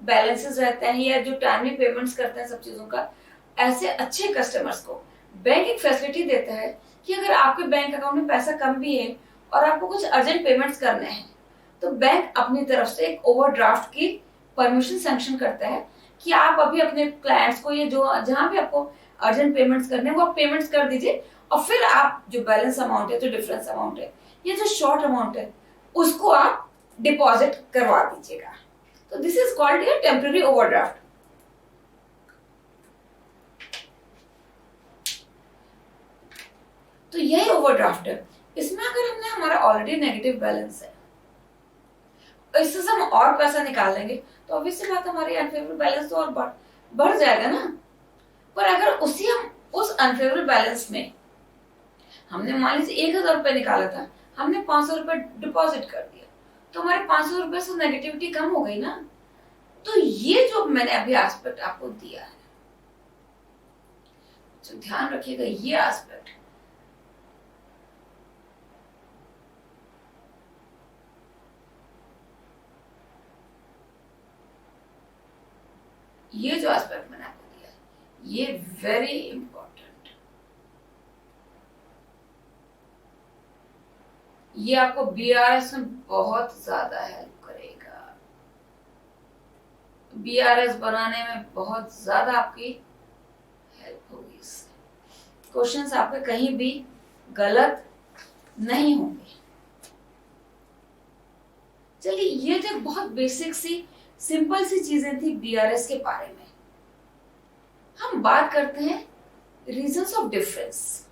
[SPEAKER 1] बैलेंसेस रहते हैं या जो टाइमली पेमेंट्स करते हैं सब चीजों का, ऐसे अच्छे कस्टमर्स को बैंक एक फैसिलिटी देता है कि अगर आपके बैंक अकाउंट में पैसा कम भी है और आपको कुछ अर्जेंट पेमेंट्स करने हैं, तो बैंक अपनी तरफ से एक ओवरड्राफ्ट की परमिशन सैंक्शन करता है कि आप अभी अपने क्लाइंट्स को ये जो जहां भी आपको अर्जेंट पेमेंट्स करने हैं वो आप पेमेंट्स कर दीजिए, और फिर आप जो बैलेंस अमाउंट है, जो डिफरेंस अमाउंट है, ये जो शॉर्ट अमाउंट है, उसको आप डिपॉजिट करवा दीजिएगा। तो this is called a temporary overdraft. तो यही ओवरड्राफ्ट है। इसमें अगर हमने हमारा ऑलरेडी नेगेटिव बैलेंस है, इससे हम और पैसा निकालेंगे तो ऑब्वियसली बात हमारी अनफेवरेबल बैलेंस तो और बढ़ जाएगा ना। पर अगर हम उस अनफेवरेबल बैलेंस में हमने मान लीजिए 1000 रुपए निकाला था, हमने 500 रुपए डिपॉजिट कर दिया, तो हमारे 500 रुपए से नेगेटिविटी कम हो गई ना। तो ये जो मैंने अभी एस्पेक्ट आपको दिया है, तो ध्यान रखिएगा, ये एस्पेक्ट ये जो एस्पेक्ट मैंने आपको दिया है, ये वेरी इंपॉर्टेंट। ये आपको बीआरएस में बहुत ज्यादा हेल्प करेगा, बीआरएस बनाने में बहुत ज्यादा आपकी हेल्प होगी इससे। क्वेश्चंस आपके कहीं भी गलत नहीं होंगे। चलिए, ये तो बहुत बेसिक सी सिंपल सी चीजें थी बीआरएस के बारे में। हम बात करते हैं रीजंस ऑफ डिफरेंस।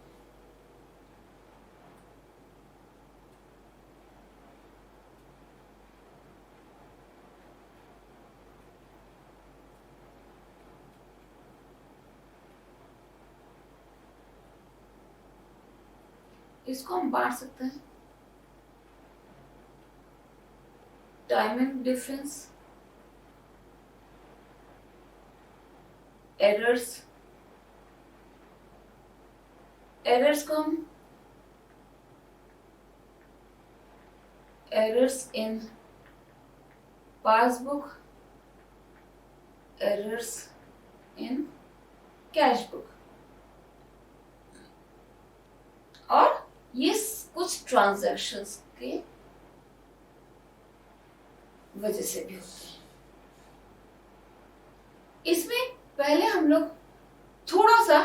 [SPEAKER 1] इसको हम बांट सकते हैं टाइमिंग डिफरेंस, एरर्स, एरर्स को हम errors in passbook, errors in cash book, और ये कुछ ट्रांजैक्शंस के वजह से भी होते हैं। इसमें पहले हम लोग थोड़ा सा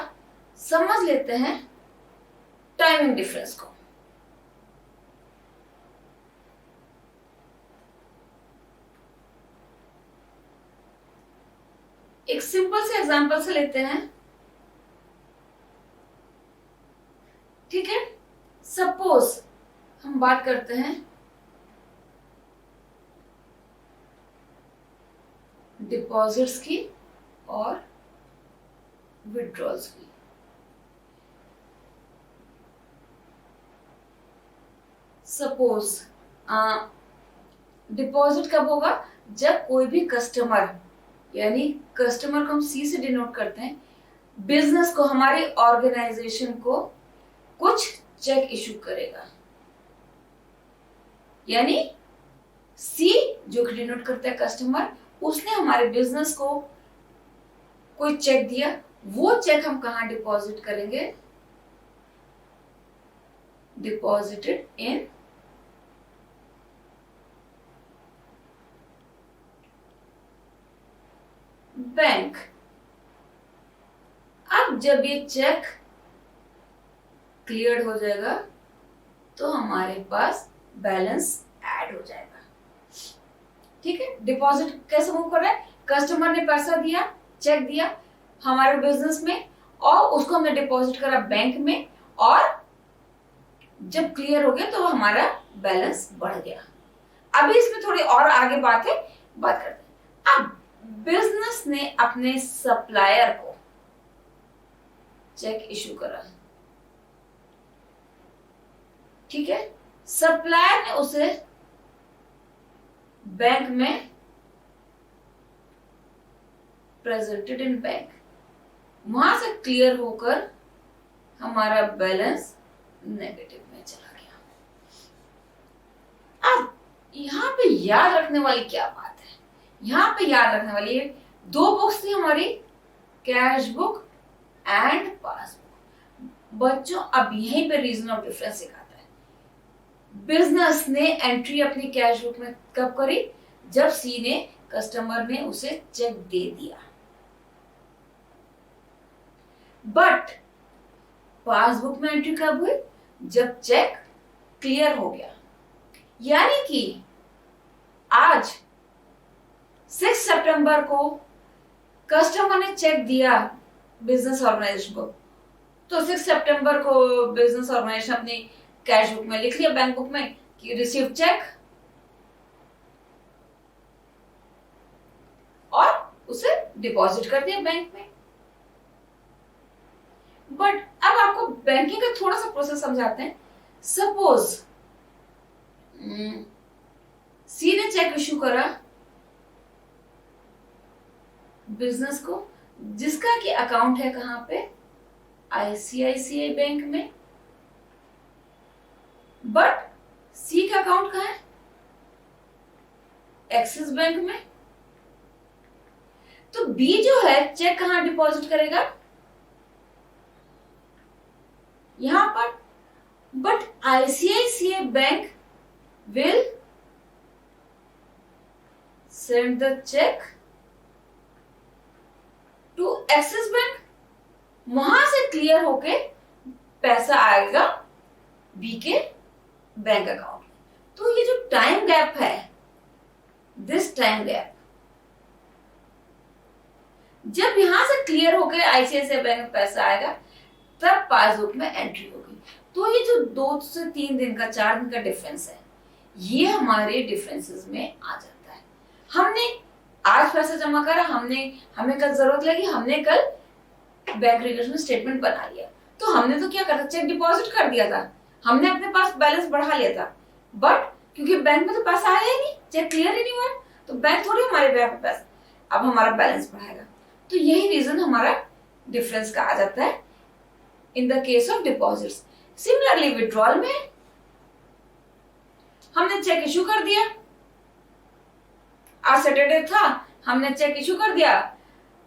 [SPEAKER 1] समझ लेते हैं टाइमिंग डिफरेंस को। एक सिंपल से एग्जांपल से लेते हैं, ठीक है। सपोज हम बात करते हैं डिपॉजिट्स की और विड्रॉल्स की। सपोज डिपॉजिट कब होगा? जब कोई भी कस्टमर, यानी कस्टमर को हम सी से डिनोट करते हैं, बिजनेस को, हमारी ऑर्गेनाइजेशन को कुछ चेक इशू करेगा, यानी सी जो डिनोट करता है कस्टमर, उसने हमारे बिजनेस को कोई चेक दिया, वो चेक हम कहां डिपॉजिट करेंगे? Deposited in bank. अब जब ये चेक क्लियर हो जाएगा तो हमारे पास बैलेंस ऐड हो जाएगा, ठीक है। डिपॉजिट कैसे मूव कर रहा है? कस्टमर ने पैसा दिया, चेक दिया हमारे बिजनेस में, और उसको हमने डिपॉजिट करा बैंक में, और जब क्लियर हो गया तो हमारा बैलेंस बढ़ गया। अभी इसमें थोड़ी और आगे बात करते हैं। अब बिजनेस ने अपने सप्लायर को चेक इशू करा, ठीक है। सप्लायर ने उसे बैंक में प्रेजेंटेड इन बैंक, वहां से क्लियर होकर हमारा बैलेंस नेगेटिव में चला गया। अब यहां पे याद रखने वाली क्या बात है? यहां पे याद रखने वाली है, दो बुक्स थी हमारी, कैश बुक एंड पासबुक। बच्चों अब यहीं पे रीजन ऑफ डिफरेंस सिखाता है। बिजनेस ने एंट्री अपनी कैश बुक में कब करी? जब सी ने, कस्टमर ने उसे चेक दे दिया। बट पासबुक में एंट्री कब हुई? जब चेक क्लियर हो गया। यानी कि आज 6 सितंबर को कस्टमर ने चेक दिया बिजनेस ऑर्गेनाइजेशन को, तो 6 सितंबर को बिजनेस ऑर्गेनाइजेशन अपनी कैश बुक में लिख लिया, बैंक बुक में, कि रिसीव चेक, और उसे डिपॉजिट कर दिया बैंक में। बट अब आपको बैंकिंग का थोड़ा सा प्रोसेस समझाते हैं। सपोज सी ने चेक इशू करा बिजनेस को, जिसका कि अकाउंट है कहां पे? आईसीआईसीआई बैंक में। बट सी का अकाउंट कहां है? एक्सिस बैंक में। तो बी जो है चेक कहां डिपॉजिट करेगा? यहां पर। But ICICI bank will send the check to axis bank, वहां से क्लियर होके पैसा आएगा बी के बैंक अकाउंट में। तो ये जो टाइम गैप है, दिस टाइम गैप, जब यहां से क्लियर होके आईसीआईसीआई बैंक में पैसा आएगा, तब पासबुक में एंट्री होगी। तो ये जो 2 से 3 दिन का, 4 दिन का डिफरेंस है, ये हमारे डिफरेंसेस में आ जाता है। हमने आज पैसा जमा करा, हमें कल जरूरत लगी, हमने कल बैंक रिकॉर्ड में स्टेटमेंट बना लिया, तो हमने तो क्या करा? चेक डिपॉजिट कर दिया था। हमने अपने पास बैलेंस बढ़ा लिया था, बट क्योंकि बैंक में तो पैसा आया ही नहीं, चेक क्लियर ही नहीं हुआ, तो बैंक थोड़ी हमारे पे पैसा अब हमारा बैलेंस बढ़ाएगा। तो यही रीजन हमारा डिफरेंस का आ जाता है in the case of deposits. Similarly withdrawal में हमने चेक इशू कर दिया, आज सैटरडे था, हमने चेक इशू कर दिया,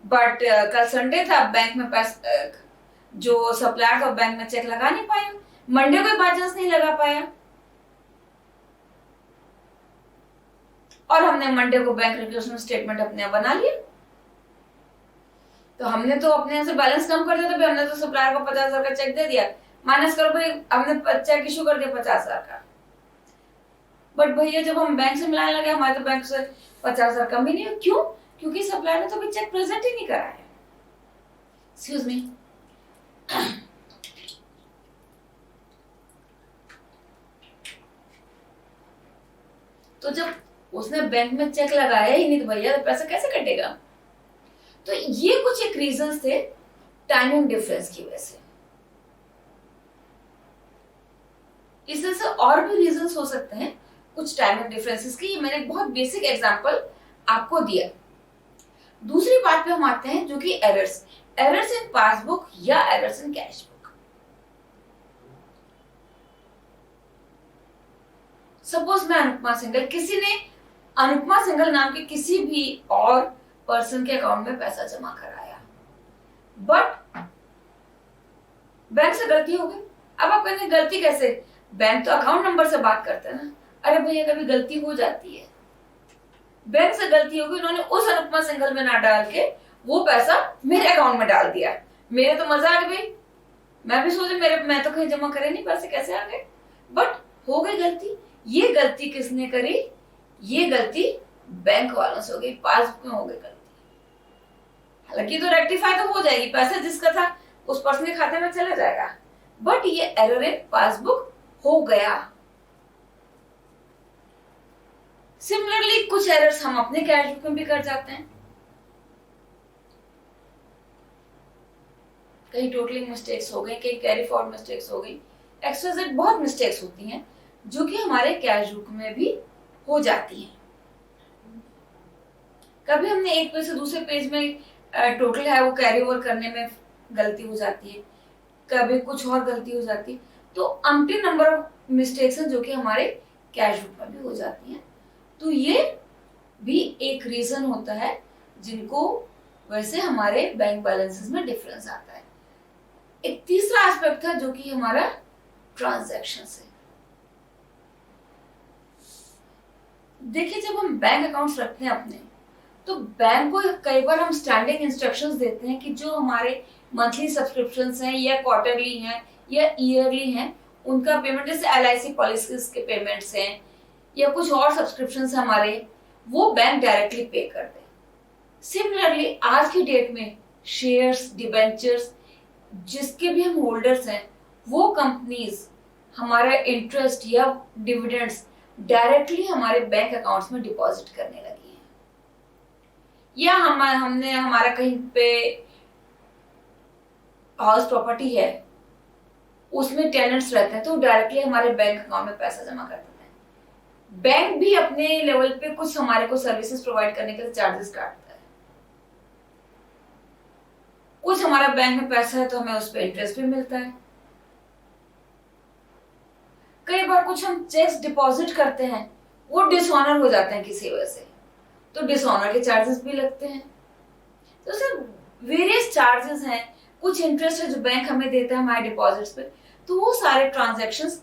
[SPEAKER 1] बट कल संडे था, बैंक में पैसा जो सप्लायर था बैंक में चेक लगा नहीं पाया, मंडे को बाय चांस नहीं लगा पाया, और हमने मंडे को बैंक रिक्वेस्ट स्टेटमेंट अपने बना लिया। तो हमने तो अपने से बैलेंस कम कर दिया, तो हमने तो सप्लायर को 50,000 का चेक दे दिया, माइनस करो भाई, हमने चेक इशू कर दिया 50,000 का, बट भैया जब हम बैंक से मिलाने लगे हमारे तो बैंक से 50,000 कम ही नहीं है। क्यों? क्योंकि सप्लायर ने तो अभी चेक प्रेजेंट ही नहीं कराया। Excuse me. तो जब उसने बैंक में चेक लगाया ही नहीं तो भैया तो पैसा कैसे कटेगा? तो ये कुछ एक रीजंस थे टाइमिंग डिफरेंस की वजह से। इसमें से और भी रीजंस हो सकते हैं कुछ टाइमिंग डिफरेंसेस की। मैंने एक बहुत बेसिक एग्जांपल आपको दिया। दूसरी बात पे हम आते हैं जो कि एरर्स इन पासबुक या errors in cash book. Suppose मैं अनुपमा सिंघल, किसी ने अनुपमा सिंघल नाम के किसी भी और पर्सन के अकाउंट में पैसा जमा कराया, बट बैंक से गलती हो गई। अब आप कहेंगे गलती कैसे? बैंक तो अकाउंट नंबर से बात करता है ना। अरे भैया कभी गलती हो जाती है, बैंक से गलती होगी, उन्होंने उस अनुपमा सिंघल में ना डाल के वो पैसा मेरे अकाउंट में डाल दिया। मेरे तो मजा आ गई, मैं भी सोचे मैं तो कहीं जमा करे नहीं, पैसे कैसे आ गए, बट हो गई गलती। ये गलती किसने करी? ये गलती बैंक वालों से हो गई, पासबुक में हो गई गलती। हालांकि तो रेक्टिफाई तो हो जाएगी, पैसा जिसका था उस पर्सन के खाते में चला जाएगा, बट ये एरर इन पासबुक हो गया। सिमिलरली कुछ एरर्स हम अपने कैश बुक में भी कर जाते हैं। कहीं टोटलिंग मिस्टेक्स हो गई, कहीं कैरी फॉरवर्ड मिस्टेक्स हो गई, XYZ बहुत मिस्टेक्स होती हैं जो कि हमारे कैश बुक में भी हो जाती हैं। कभी हमने एक पेज से दूसरे पेज में टोटल है वो कैरी ओवर करने में गलती हो जाती है, कभी कुछ और गलती हो जाती है, तो अनटिल नंबर ऑफ मिस्टेक्स हैं जो कि हमारे कैश बुक में भी हो जाती हैं। तो ये भी एक रीजन होता है जिनको वैसे हमारे बैंक बैलेंसेस में डिफरेंस आता है। एक तीसरा एस्पेक्ट था जो कि हमारा ट्रांजैक्शन से। देखिए जब हम बैंक अकाउंट्स रखते हैं अपने, तो बैंक को कई बार हम स्टैंडिंग इंस्ट्रक्शंस देते हैं कि जो हमारे मंथली सब्सक्रिप्शंस हैं या क्वार्टरली हैं या ईयरली हैं, उनका पेमेंट, जैसे LIC पॉलिसीज के पेमेंट्स हैं या कुछ और सब्सक्रिप्शंस हमारे, वो बैंक डायरेक्टली पे कर दे। सिमिलरली आज की डेट में शेयर्स, डिबेंचर्स, जिसके भी हम होल्डर्स हैं, वो कंपनीज हमारा इंटरेस्ट या डिविडेंड्स डायरेक्टली हमारे बैंक अकाउंट्स में डिपॉजिट करने लगी हैं। या हमने हमारा कहीं पे हाउस प्रॉपर्टी है, उसमें टेनेंट्स रहते हैं, तो डायरेक्टली हमारे बैंक अकाउंट में पैसा जमा कर देते हैं। बैंक भी अपने लेवल पे कुछ हमारे को सर्विसेज प्रोवाइड करने के लिए चार्जेस काटता है। कुछ हमारा बैंक में पैसा है तो हमें उस पर इंटरेस्ट भी मिलता है। कई बार कुछ हम चेक्स डिपॉजिट करते हैं, वो डिसऑनर हो जाते हैं किसी वजह से, तो डिसऑनर के चार्जेस भी लगते हैं। तो सर वेरियस चार्जेस हैं, कुछ इंटरेस्ट है जो बैंक हमें देता है हमारे डिपॉजिट्स पे, तो वो सारे ट्रांजैक्शंस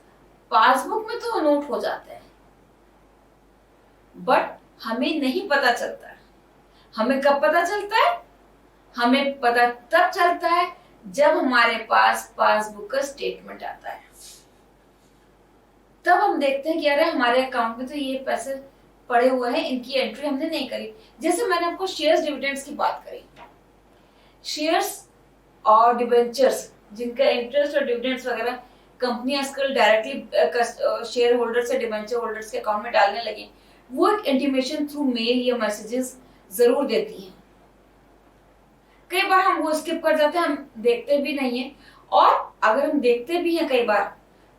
[SPEAKER 1] पासबुक में तो नोट हो जाते हैं, बट हमें नहीं पता चलता है। हमें कब पता चलता है? हमें पता तब चलता है जब हमारे पास पासबुक का स्टेटमेंट आता है। तब हम देखते हैं कि अरे हमारे अकाउंट में तो ये पैसे पड़े हुए हैं, इनकी एंट्री हमने नहीं करी। जैसे मैंने आपको शेयर्स डिविडेंड्स की बात करी, शेयर्स और डिबेंचर्स जिनका इंटरेस्ट और डिविडेंड्स वगैरह कंपनी आजकल डायरेक्टली शेयर होल्डर से डिबेंचर होल्डर्स के अकाउंट में डालने लगी, वो एक इंटीमेशन थ्रू मेल या मैसेजेस जरूर देती हैं। कई बार हम वो स्किप कर जाते हैं, हम देखते भी नहीं है, और अगर हम देखते भी हैं कई बार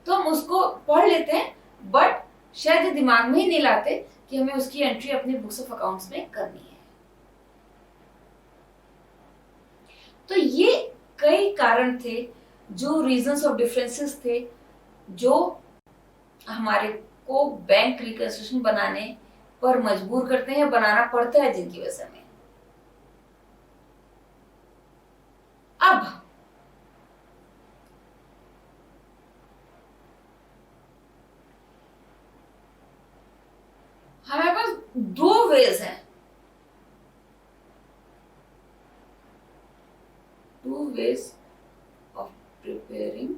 [SPEAKER 1] तो हम उसको पढ़ लेते हैं, बट शायद दिमाग में ही नहीं लाते कि हमें उसकी एंट्री अपने बुक्स ऑफ अकाउंट्स में करनी है। तो ये कई कारण थे, जो रीजंस ऑफ डिफरेंसेस थे, जो हमारे को बैंक रिकंस्ट्रक्शन बनाने पर मजबूर करते हैं, बनाना पड़ता है, जिनकी वजह से हमें। अब हमारे पास दो वेज हैं, two ways of preparing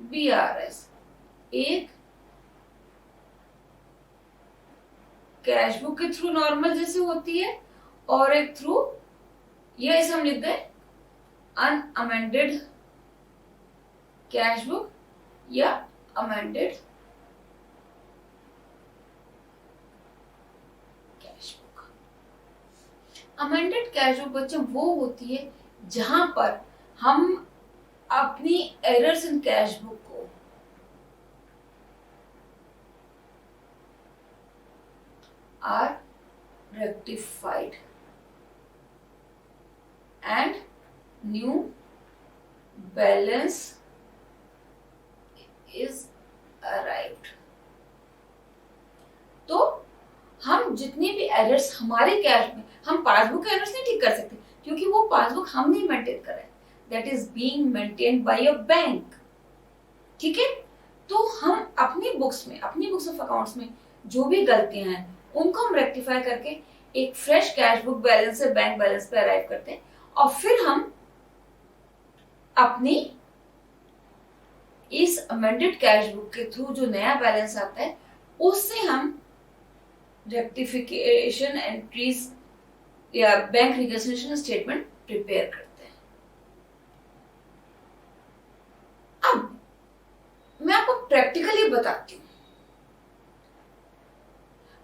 [SPEAKER 1] BRS. एक कैश बुक के थ्रू नॉर्मल जैसे होती है, और एक थ्रू, ये इसे हम लिख दें अनअमेंडेड कैश बुक या amended cash book. Amended cash book बच्चों वो होती है जहां पर हम अपनी एरर्स इन कैश बुक को are rectified and new balance is arrived। तो हम जितनी भी एरर्स हमारे कैश में, हम पासबुक एरर्स नहीं ठीक कर सकते, क्योंकि वो पासबुक हम नहीं मेंटेन कर रहे, that is being maintained by a bank. ठीक है, तो हम अपनी बुक्स में, अपनी बुक्स ऑफ अकाउंट्स में जो भी गलतियां हैं उनको हम रेक्टिफाई करके एक फ्रेश कैश बुक बैलेंस से बैंक बैलेंस पे अराइव करते हैं, और फिर हम अपनी इस अमेंडेड कैश बुक के थ्रू जो नया बैलेंस आता है उससे हम रेक्टिफिकेशन एंट्रीज या बैंक रिकंसिलिएशन स्टेटमेंट प्रिपेयर करते हैं। अब मैं आपको प्रैक्टिकली बताती हूं।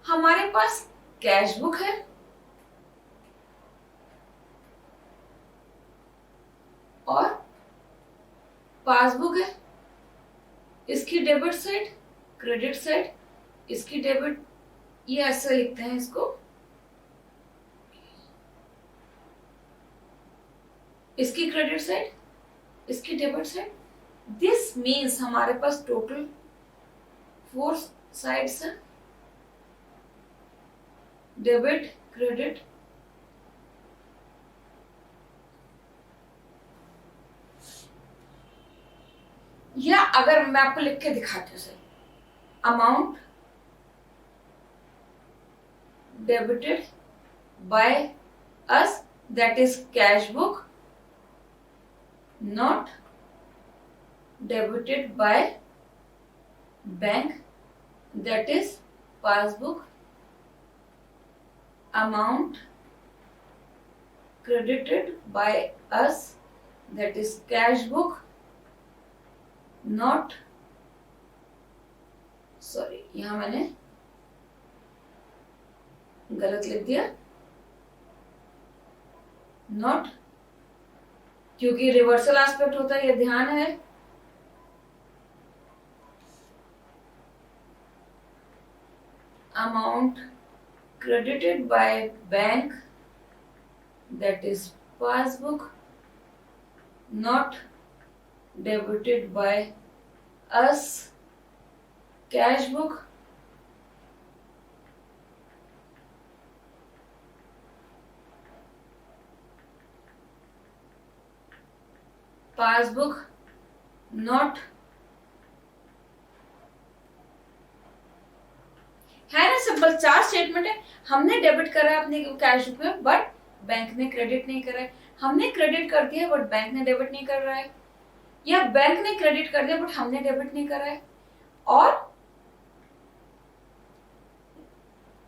[SPEAKER 1] हमारे पास कैश बुक है और पासबुक है, इसकी डेबिट साइड, क्रेडिट साइड, इसकी डेबिट, ये ऐसे लिखते हैं इसको, इसकी क्रेडिट साइड, इसकी डेबिट साइड। दिस मीन्स हमारे पास टोटल 4 साइड्स हैं, डेबिट, क्रेडिट, या अगर मैं आपको लिख के दिखाती हूँ, amount debited by us that is cash book, not debited by bank that is passbook, amount credited by us that is cash book, not, sorry यहां मैंने गलत लिख दिया, नॉट, क्योंकि रिवर्सल एस्पेक्ट होता है, ये ध्यान है। Amount credited by bank that is passbook, not debited by us cash book, passbook not, है ना सिंपल 4 स्टेटमेंट है। हमने डेबिट करा है अपने कैश बुक में, बट बैंक ने क्रेडिट नहीं करा है, हमने क्रेडिट कर दिया बट बैंक ने डेबिट नहीं कर रहा है, या बैंक ने क्रेडिट कर दिया बट हमने डेबिट नहीं करा है, और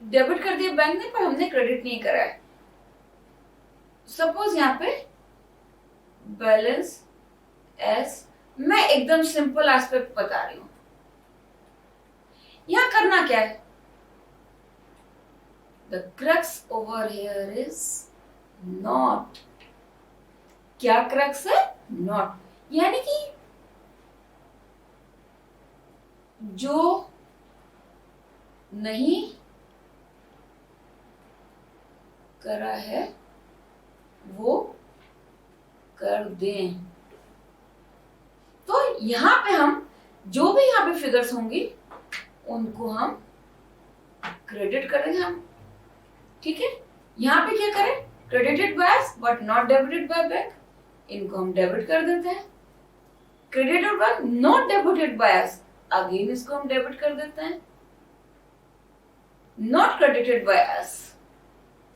[SPEAKER 1] डेबिट कर दिया बैंक ने पर हमने क्रेडिट नहीं करा है। सपोज यहाँ पे बैलेंस एस, मैं एकदम सिंपल एस्पेक्ट बता रही हूं, यहां करना क्या है, the crux over here is not, क्या क्रक्स है, not, यानी कि जो नहीं करा है वो कर दें। तो यहां पे हम जो भी यहाँ पे फिगर्स होंगी उनको हम क्रेडिट करेंगे हम, ठीक है। यहाँ पे क्या करें, credited bye but not debited by bank, इनको हम डेबिट कर देते हैं। Credited bye not debited bye again इसको हम डेबिट कर देते हैं। नॉट क्रेडिटेड बाय अस,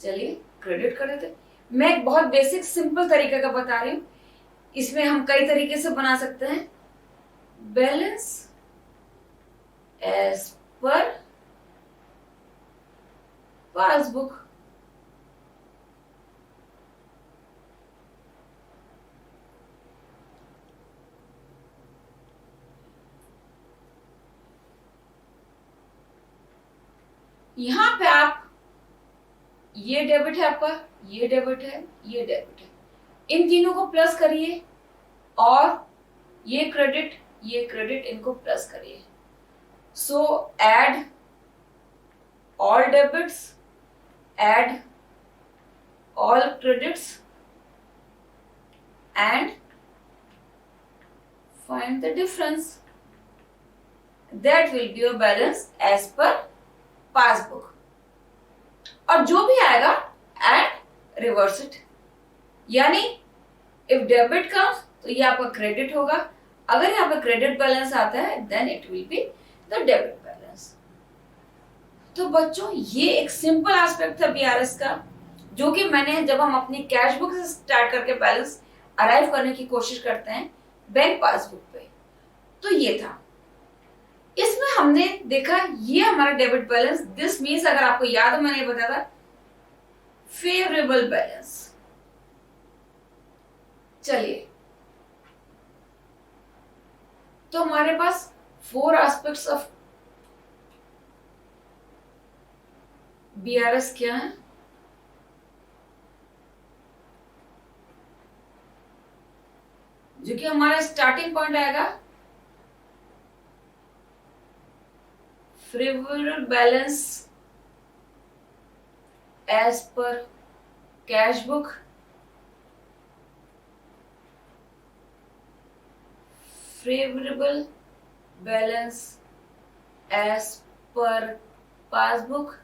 [SPEAKER 1] चलिए क्रेडिट कर देते हैं। मैं एक बहुत बेसिक सिंपल तरीके का बता रही हूं, इसमें हम कई तरीके से बना सकते हैं। बैलेंस एज पर पासबुक, यहां पे आप ये डेबिट है आपका, ये डेबिट है, ये डेबिट है, इन तीनों को प्लस करिए और ये क्रेडिट इनको प्लस करिए। So add all debits, add all credits and find the difference, that will be your balance as per passbook. और जो भी आएगा एंड रिवर्स इट, यानी इफ डेबिट कम्स तो ये आपका क्रेडिट होगा, अगर यहाँ पे क्रेडिट बैलेंस आता है then it will be the debit balance. तो बच्चों ये एक सिंपल एस्पेक्ट था बीआरएस का, जो कि मैंने जब हम अपनी कैश बुक से स्टार्ट करके बैलेंस अराइव करने की कोशिश करते हैं बैंक पासबुक पे, तो ये था। इसमें हमने देखा ये हमारा डेबिट बैलेंस, दिस मीन्स अगर आपको याद हो मैंने ये बताया था फेवरेबल बैलेंस। चलिए तो हमारे पास 4 एस्पेक्ट्स ऑफ बीआरएस क्या है, जो कि हमारा स्टार्टिंग पॉइंट आएगा favourable balance as per cash book, favourable balance as per passbook,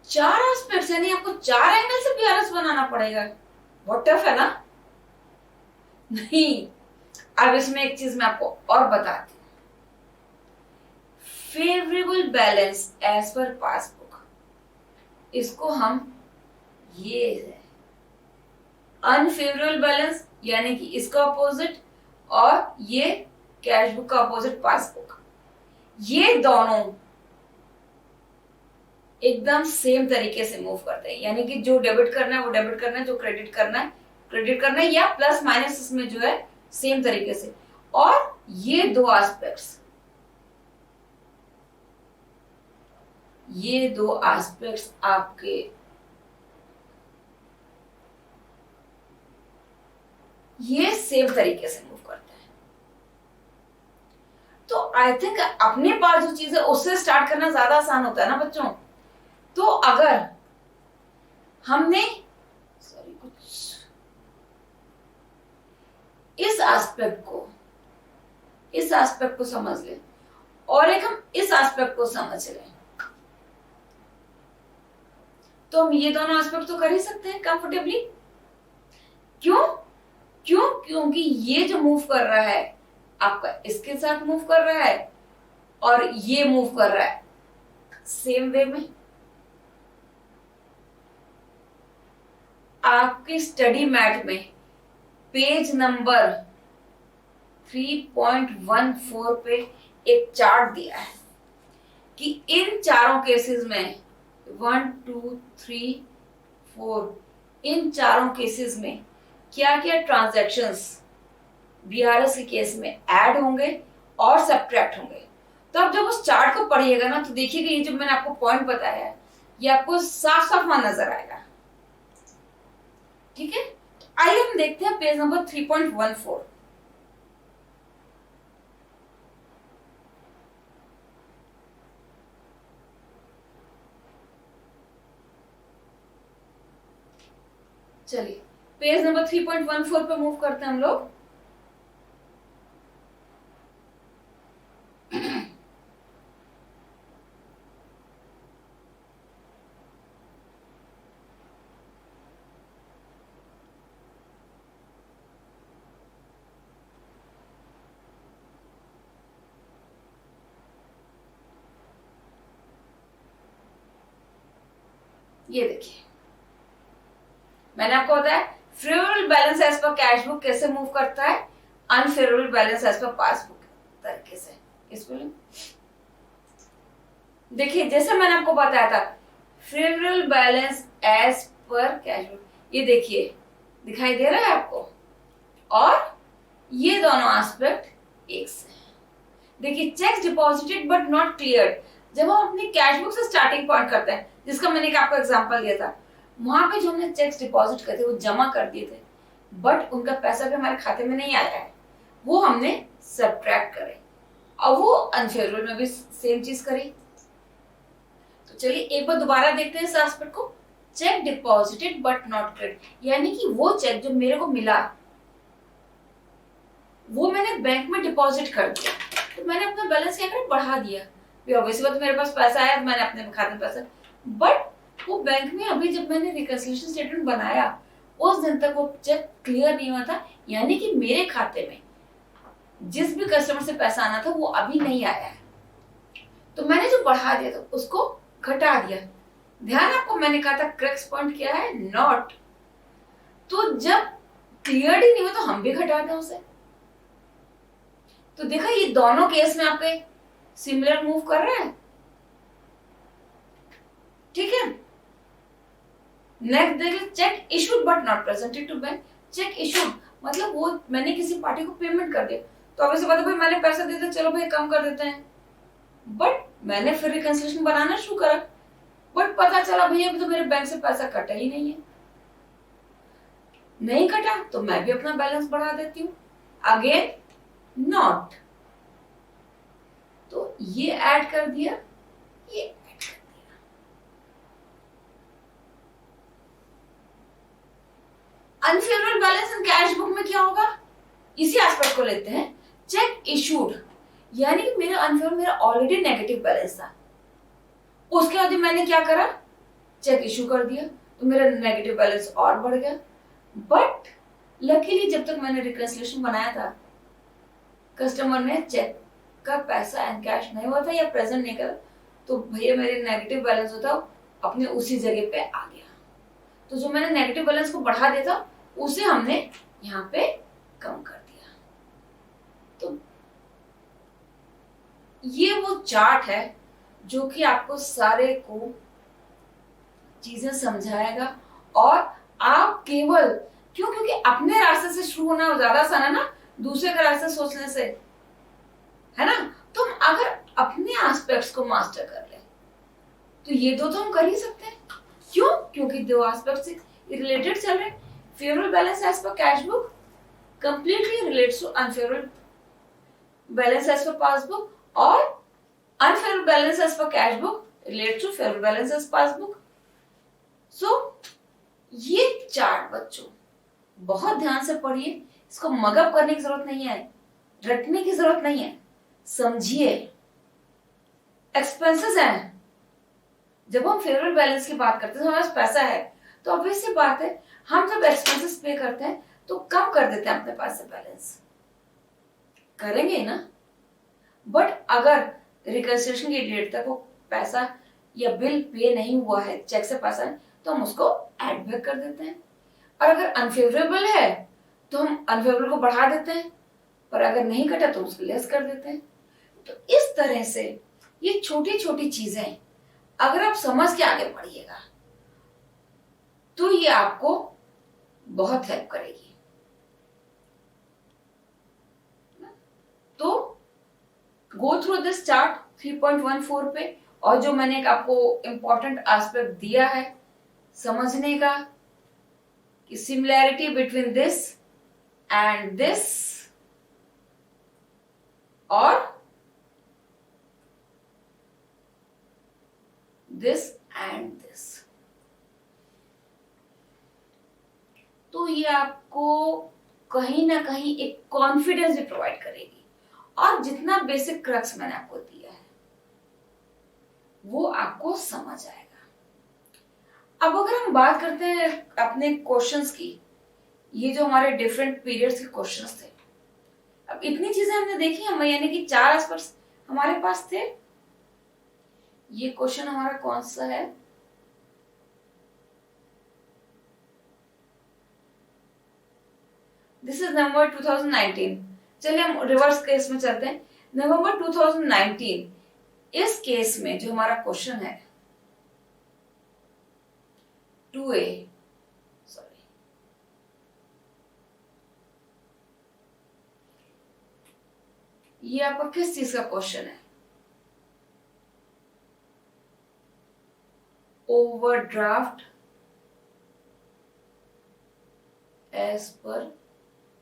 [SPEAKER 1] चार एस्पेक्ट्स, यानी आपको 4 एंगल से बीआरएस बनाना पड़ेगा। बहुत टफ है ना? नहीं, अब इसमें एक चीज मैं आपको और बताती हूँ। Favourable balance as per passbook, इसको हम ये है अनफेवरेबल बैलेंस, यानी कि इसका अपोजिट, और ये कैश बुक का अपोजिट पासबुक, ये दोनों एकदम सेम तरीके से मूव करते हैं। यानी कि जो डेबिट करना है वो डेबिट करना है, जो क्रेडिट करना है क्रेडिट करना है, या प्लस माइनस इसमें जो है सेम तरीके से। और ये दो एस्पेक्ट्स आपके ये सेम तरीके से मूव करते हैं। तो आई थिंक अपने पास जो चीज है उससे स्टार्ट करना ज्यादा आसान होता है ना बच्चों। तो अगर हमने इस एस्पेक्ट को समझ लें और एक हम इस एस्पेक्ट को समझ लें, तो हम ये दोनों एस्पेक्ट तो कर ही सकते हैं कंफर्टेबली। क्योंकि ये जो मूव कर रहा है आपका इसके साथ मूव कर रहा है और ये मूव कर रहा है सेम वे में। आपके स्टडी मैट में पेज नंबर 3.14 पे एक चार्ट दिया है कि इन चारों केसेस में 1 2 3 4 इन चारों केसेस में क्या क्या ट्रांजैक्शंस बीआरएस के केस में ऐड होंगे और सब्ट्रैक्ट होंगे। तो आप जब उस चार्ट को पढ़िएगा ना तो देखिएगा ये जो मैंने आपको पॉइंट बताया है ये आपको साफ साफ वहां नजर आएगा। ठीक है, तो आइए हम देखते हैं पेज नंबर 3.14। चलिए पेज नंबर 3.14 पे मूव करते हैं हम लोग। ये देखिए मैंने आपको बताया favourable balance as per cash book कैसे मूव करता है, unfavourable balance as per passbook तरीके से। इसमें देखिए जैसे मैंने आपको बताया था favourable balance as per cash book, ये देखिए दिखाई दे रहा है आपको, और ये दोनों एस्पेक्ट एक से। देखिए check deposited but not cleared, जब हम अपनी कैश बुक से स्टार्टिंग पॉइंट करते हैं जिसका मैंने आपको एग्जांपल दिया था, वहां पे जो हमने चेक्स डिपॉजिट करे थे वो जमा कर दिए थे बट उनका पैसा भी हमारे खाते में नहीं आया है, वो हमने सब्ट्रैक्ट करे और वो अनफेवरेबल में भी सेम चीज करी। तो चलिए एक बार दोबारा देखते हैं इस एस्पेक्ट को। Check deposited but not cleared, यानी कि वो चेक जो मेरे को मिला वो मैंने बैंक में डिपॉजिट कर दिया, तो मैंने अपना बैलेंस क्या कर बढ़ा दिया। ऑब्वियसली बात मेरे पास पैसा आया, मैंने अपने खाते में पैसा, बट वो बैंक में अभी जब मैंने रिकंसिलिएशन स्टेटमेंट बनाया उस दिन तक वो चेक क्लियर नहीं हुआ था, यानी कि मेरे खाते में जिस भी कस्टमर से पैसा आना था वो अभी नहीं आया है, तो मैंने जो बढ़ा दिया था उसको घटा दिया। ध्यान आपको मैंने कहा था क्रक्स पॉइंट क्या है, नॉट। तो जब क्लियर ही नहीं हुआ तो हम भी घटा दें उसे। तो देखा ये दोनों केस में आपके सिमिलर मूव कर रहे हैं। ठीक है, नेक्स्ट देखिए cheque issued but not presented to bank. Cheque issued मतलब वो मैंने किसी पार्टी को पेमेंट कर दिया, तो अब ऐसे बात है भाई मैंने पैसा दे दिया, चलो भाई कम कर देते हैं, बट मैंने फिर रिकंसिलिएशन बनाना शुरू करा, बट पता चला भैया अभी तो मेरे बैंक से पैसा कटा ही नहीं है। नहीं कटा तो मैं भी अपना बैलेंस बढ़ा देती हूँ, अगेन नॉट, तो ये ऐड कर दिया, ये ऐड कर दिया। अनफेवरेबल बैलेंस इन कैश बुक में क्या होगा, इसी एस्पेक्ट को लेते हैं। चेक इशूड यानी कि मेरा अनफेवरेबल, मेरा ऑलरेडी नेगेटिव बैलेंस था, उसके बाद मैंने क्या करा चेक इशू कर दिया तो मेरा नेगेटिव बैलेंस और बढ़ गया। बट लकीली जब तक मैंने रिकंसिलिएशन बनाया था कस्टमर ने चेक का पैसा एंड कैश नहीं हुआ था या प्रेजेंट नहीं करा, तो भैया मेरे नेगेटिव बैलेंस होता अपने उसी जगह पे आ गया। तो जो मैंने नेगेटिव बैलेंस को बढ़ा दिया था उसे हमने यहाँ पे कम कर दिया। तो ये वो चार्ट है जो कि आपको सारे को चीजें समझाएगा, और आप केवल क्यों, क्योंकि अपने रास्ते से शुरू होना ज्यादा आसान है ना दूसरे के रास्ते सोचने से, है ना। तुम अगर अपने एस्पेक्ट्स को मास्टर कर ले तो ये दो तो हम कर ही सकते हैं। क्यों, क्योंकि दो एस्पेक्ट्स रिलेटेड चल रहे। Favourable balance as per cash book completely relates to unfavourable balance as per passbook, और unfavourable balance as per cash book relates to favourable balance as passbook. सो ये चार्ट बच्चों बहुत ध्यान से पढ़िए, इसको मगअप करने की जरूरत नहीं है, रटने की जरूरत नहीं है, समझिए। एक्सपेंसेस हैं, जब हम फेवरेबल बैलेंस की बात करते हैं तो हमारे पास पैसा है, तो ऑब्वियस सी बात है हम जब एक्सपेंसेस पे करते हैं तो कम कर देते हैं अपने पास से बैलेंस, करेंगे ना। बट अगर रिकंसिलिएशन की डेट तक वो पैसा या बिल पे नहीं हुआ है, चेक से पैसा है, तो हम उसको एड बैक कर देते हैं। और अगर अनफेवरेबल है तो हम अनफेवरेबल को बढ़ा देते हैं, पर अगर नहीं कटा तो उसको लेस कर देते हैं। तो इस तरह से ये छोटी छोटी चीजें अगर आप समझ के आगे बढ़िएगा तो ये आपको बहुत हेल्प करेगी। तो गो थ्रू दिस चार्ट 3.14 पे, और जो मैंने एक आपको इंपॉर्टेंट एस्पेक्ट दिया है समझने का कि similarity between this and this और दिस एंड दिस, तो ये आपको कहीं ना कहीं एक कॉन्फिडेंस भी प्रोवाइड करेगी। और जितना बेसिक क्रक्स मैंने आपको दिया है वो आपको समझ आएगा। अब अगर हम बात करते हैं अपने क्वेश्चंस की, ये जो हमारे डिफरेंट पीरियड्स के क्वेश्चंस थे, अब इतनी चीजें हमने देखी हम, यानी कि 4 एस्पेक्ट्स हमारे पास थे। ये क्वेश्चन हमारा कौन सा है? दिस इज नवंबर 2019। चलिए हम रिवर्स केस में चलते हैं। नवंबर 2019, इस केस में जो हमारा क्वेश्चन है 2A, सॉरी, ये आपका किस चीज का क्वेश्चन है? Overdraft as per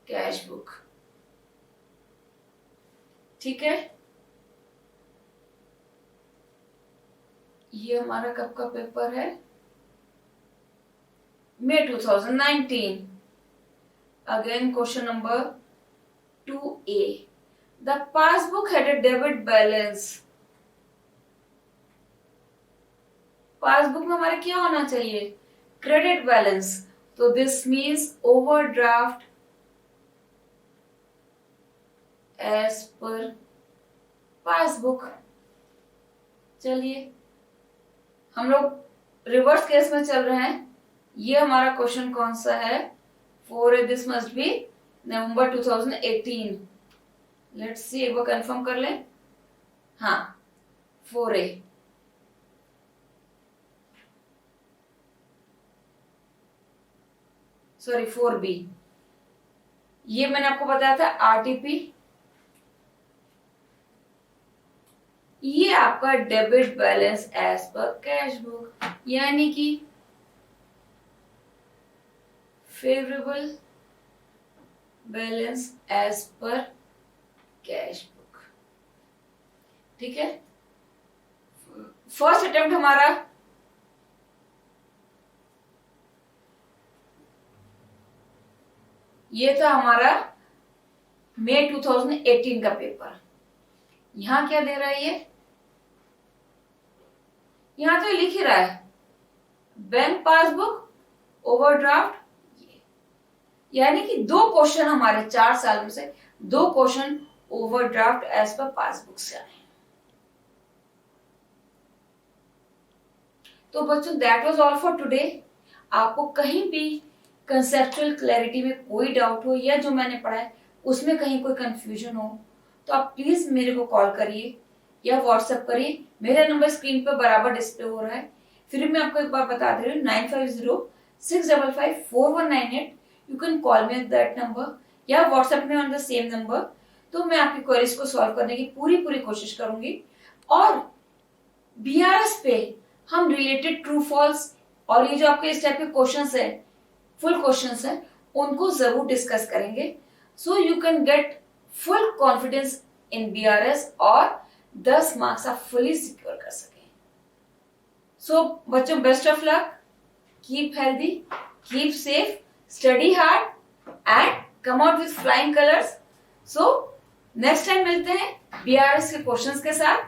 [SPEAKER 1] cash book. ठीक है, ये हमारा कब का पेपर है? मई 2019। Again question number 2A, the passbook had a debit balance. Passbook में हमारे क्या होना चाहिए? Credit balance. तो this means overdraft as per passbook. चलिए हम लोग रिवर्स केस में चल रहे हैं। ये हमारा क्वेश्चन कौन सा है? 4A, this must be November 2018। Let's see, एक बार कंफर्म कर लें। हाँ, 4A। Sorry, 4B। ये मैंने आपको बताया था आरटीपी। ये आपका debit balance as per cash book, यानी कि favourable balance as per cash book. ठीक है, फर्स्ट अटेम्प्ट हमारा ये था, हमारा मई 2018 का पेपर। यहां क्या दे रहा है? ये यहां तो लिख ही रहा है बैंक पासबुक, ओवरड्राफ्ट। यानी कि 2 क्वेश्चन हमारे 4 साल में से 2 question overdraft as per passbook से आए। तो बच्चों, that was all for today. आपको कहीं भी कंसेप्चुअल क्लैरिटी में कोई डाउट हो या जो मैंने पढ़ा है उसमें कहीं कोई कंफ्यूजन हो तो आप प्लीज मेरे को कॉल करिए या व्हाट्सएप करिए। मेरा नंबर स्क्रीन पर बराबर डिस्प्ले हो रहा है। फिर मैं आपको एक बार बता दे रही हूँ, 9506554198। You can call me at that number या व्हाट्सएप में ऑन द सेम नंबर। तो मैं आपकी क्वेरीज को सॉल्व करने की पूरी कोशिश करूंगी। और बीआरएस पे हम रिलेटेड ट्रू फॉल्स और ये जो आपके इस टाइप के क्वेश्चंस है, फुल क्वेश्चंस है, उनको जरूर डिस्कस करेंगे। So you can get full confidence in BRS और 10 मार्क्स आप फुली सिक्योर कर सके। सो बच्चों, best of luck, keep healthy, keep safe, study hard and come out with flying colours. So next time मिलते हैं बीआरएस के questions के साथ।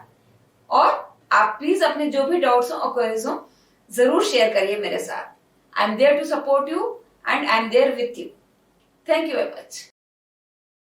[SPEAKER 1] और आप प्लीज अपने जो भी डाउट्स हो और क्वेरीज हो जरूर शेयर करिए मेरे साथ। I am there to support you and I am there with you. Thank you very much.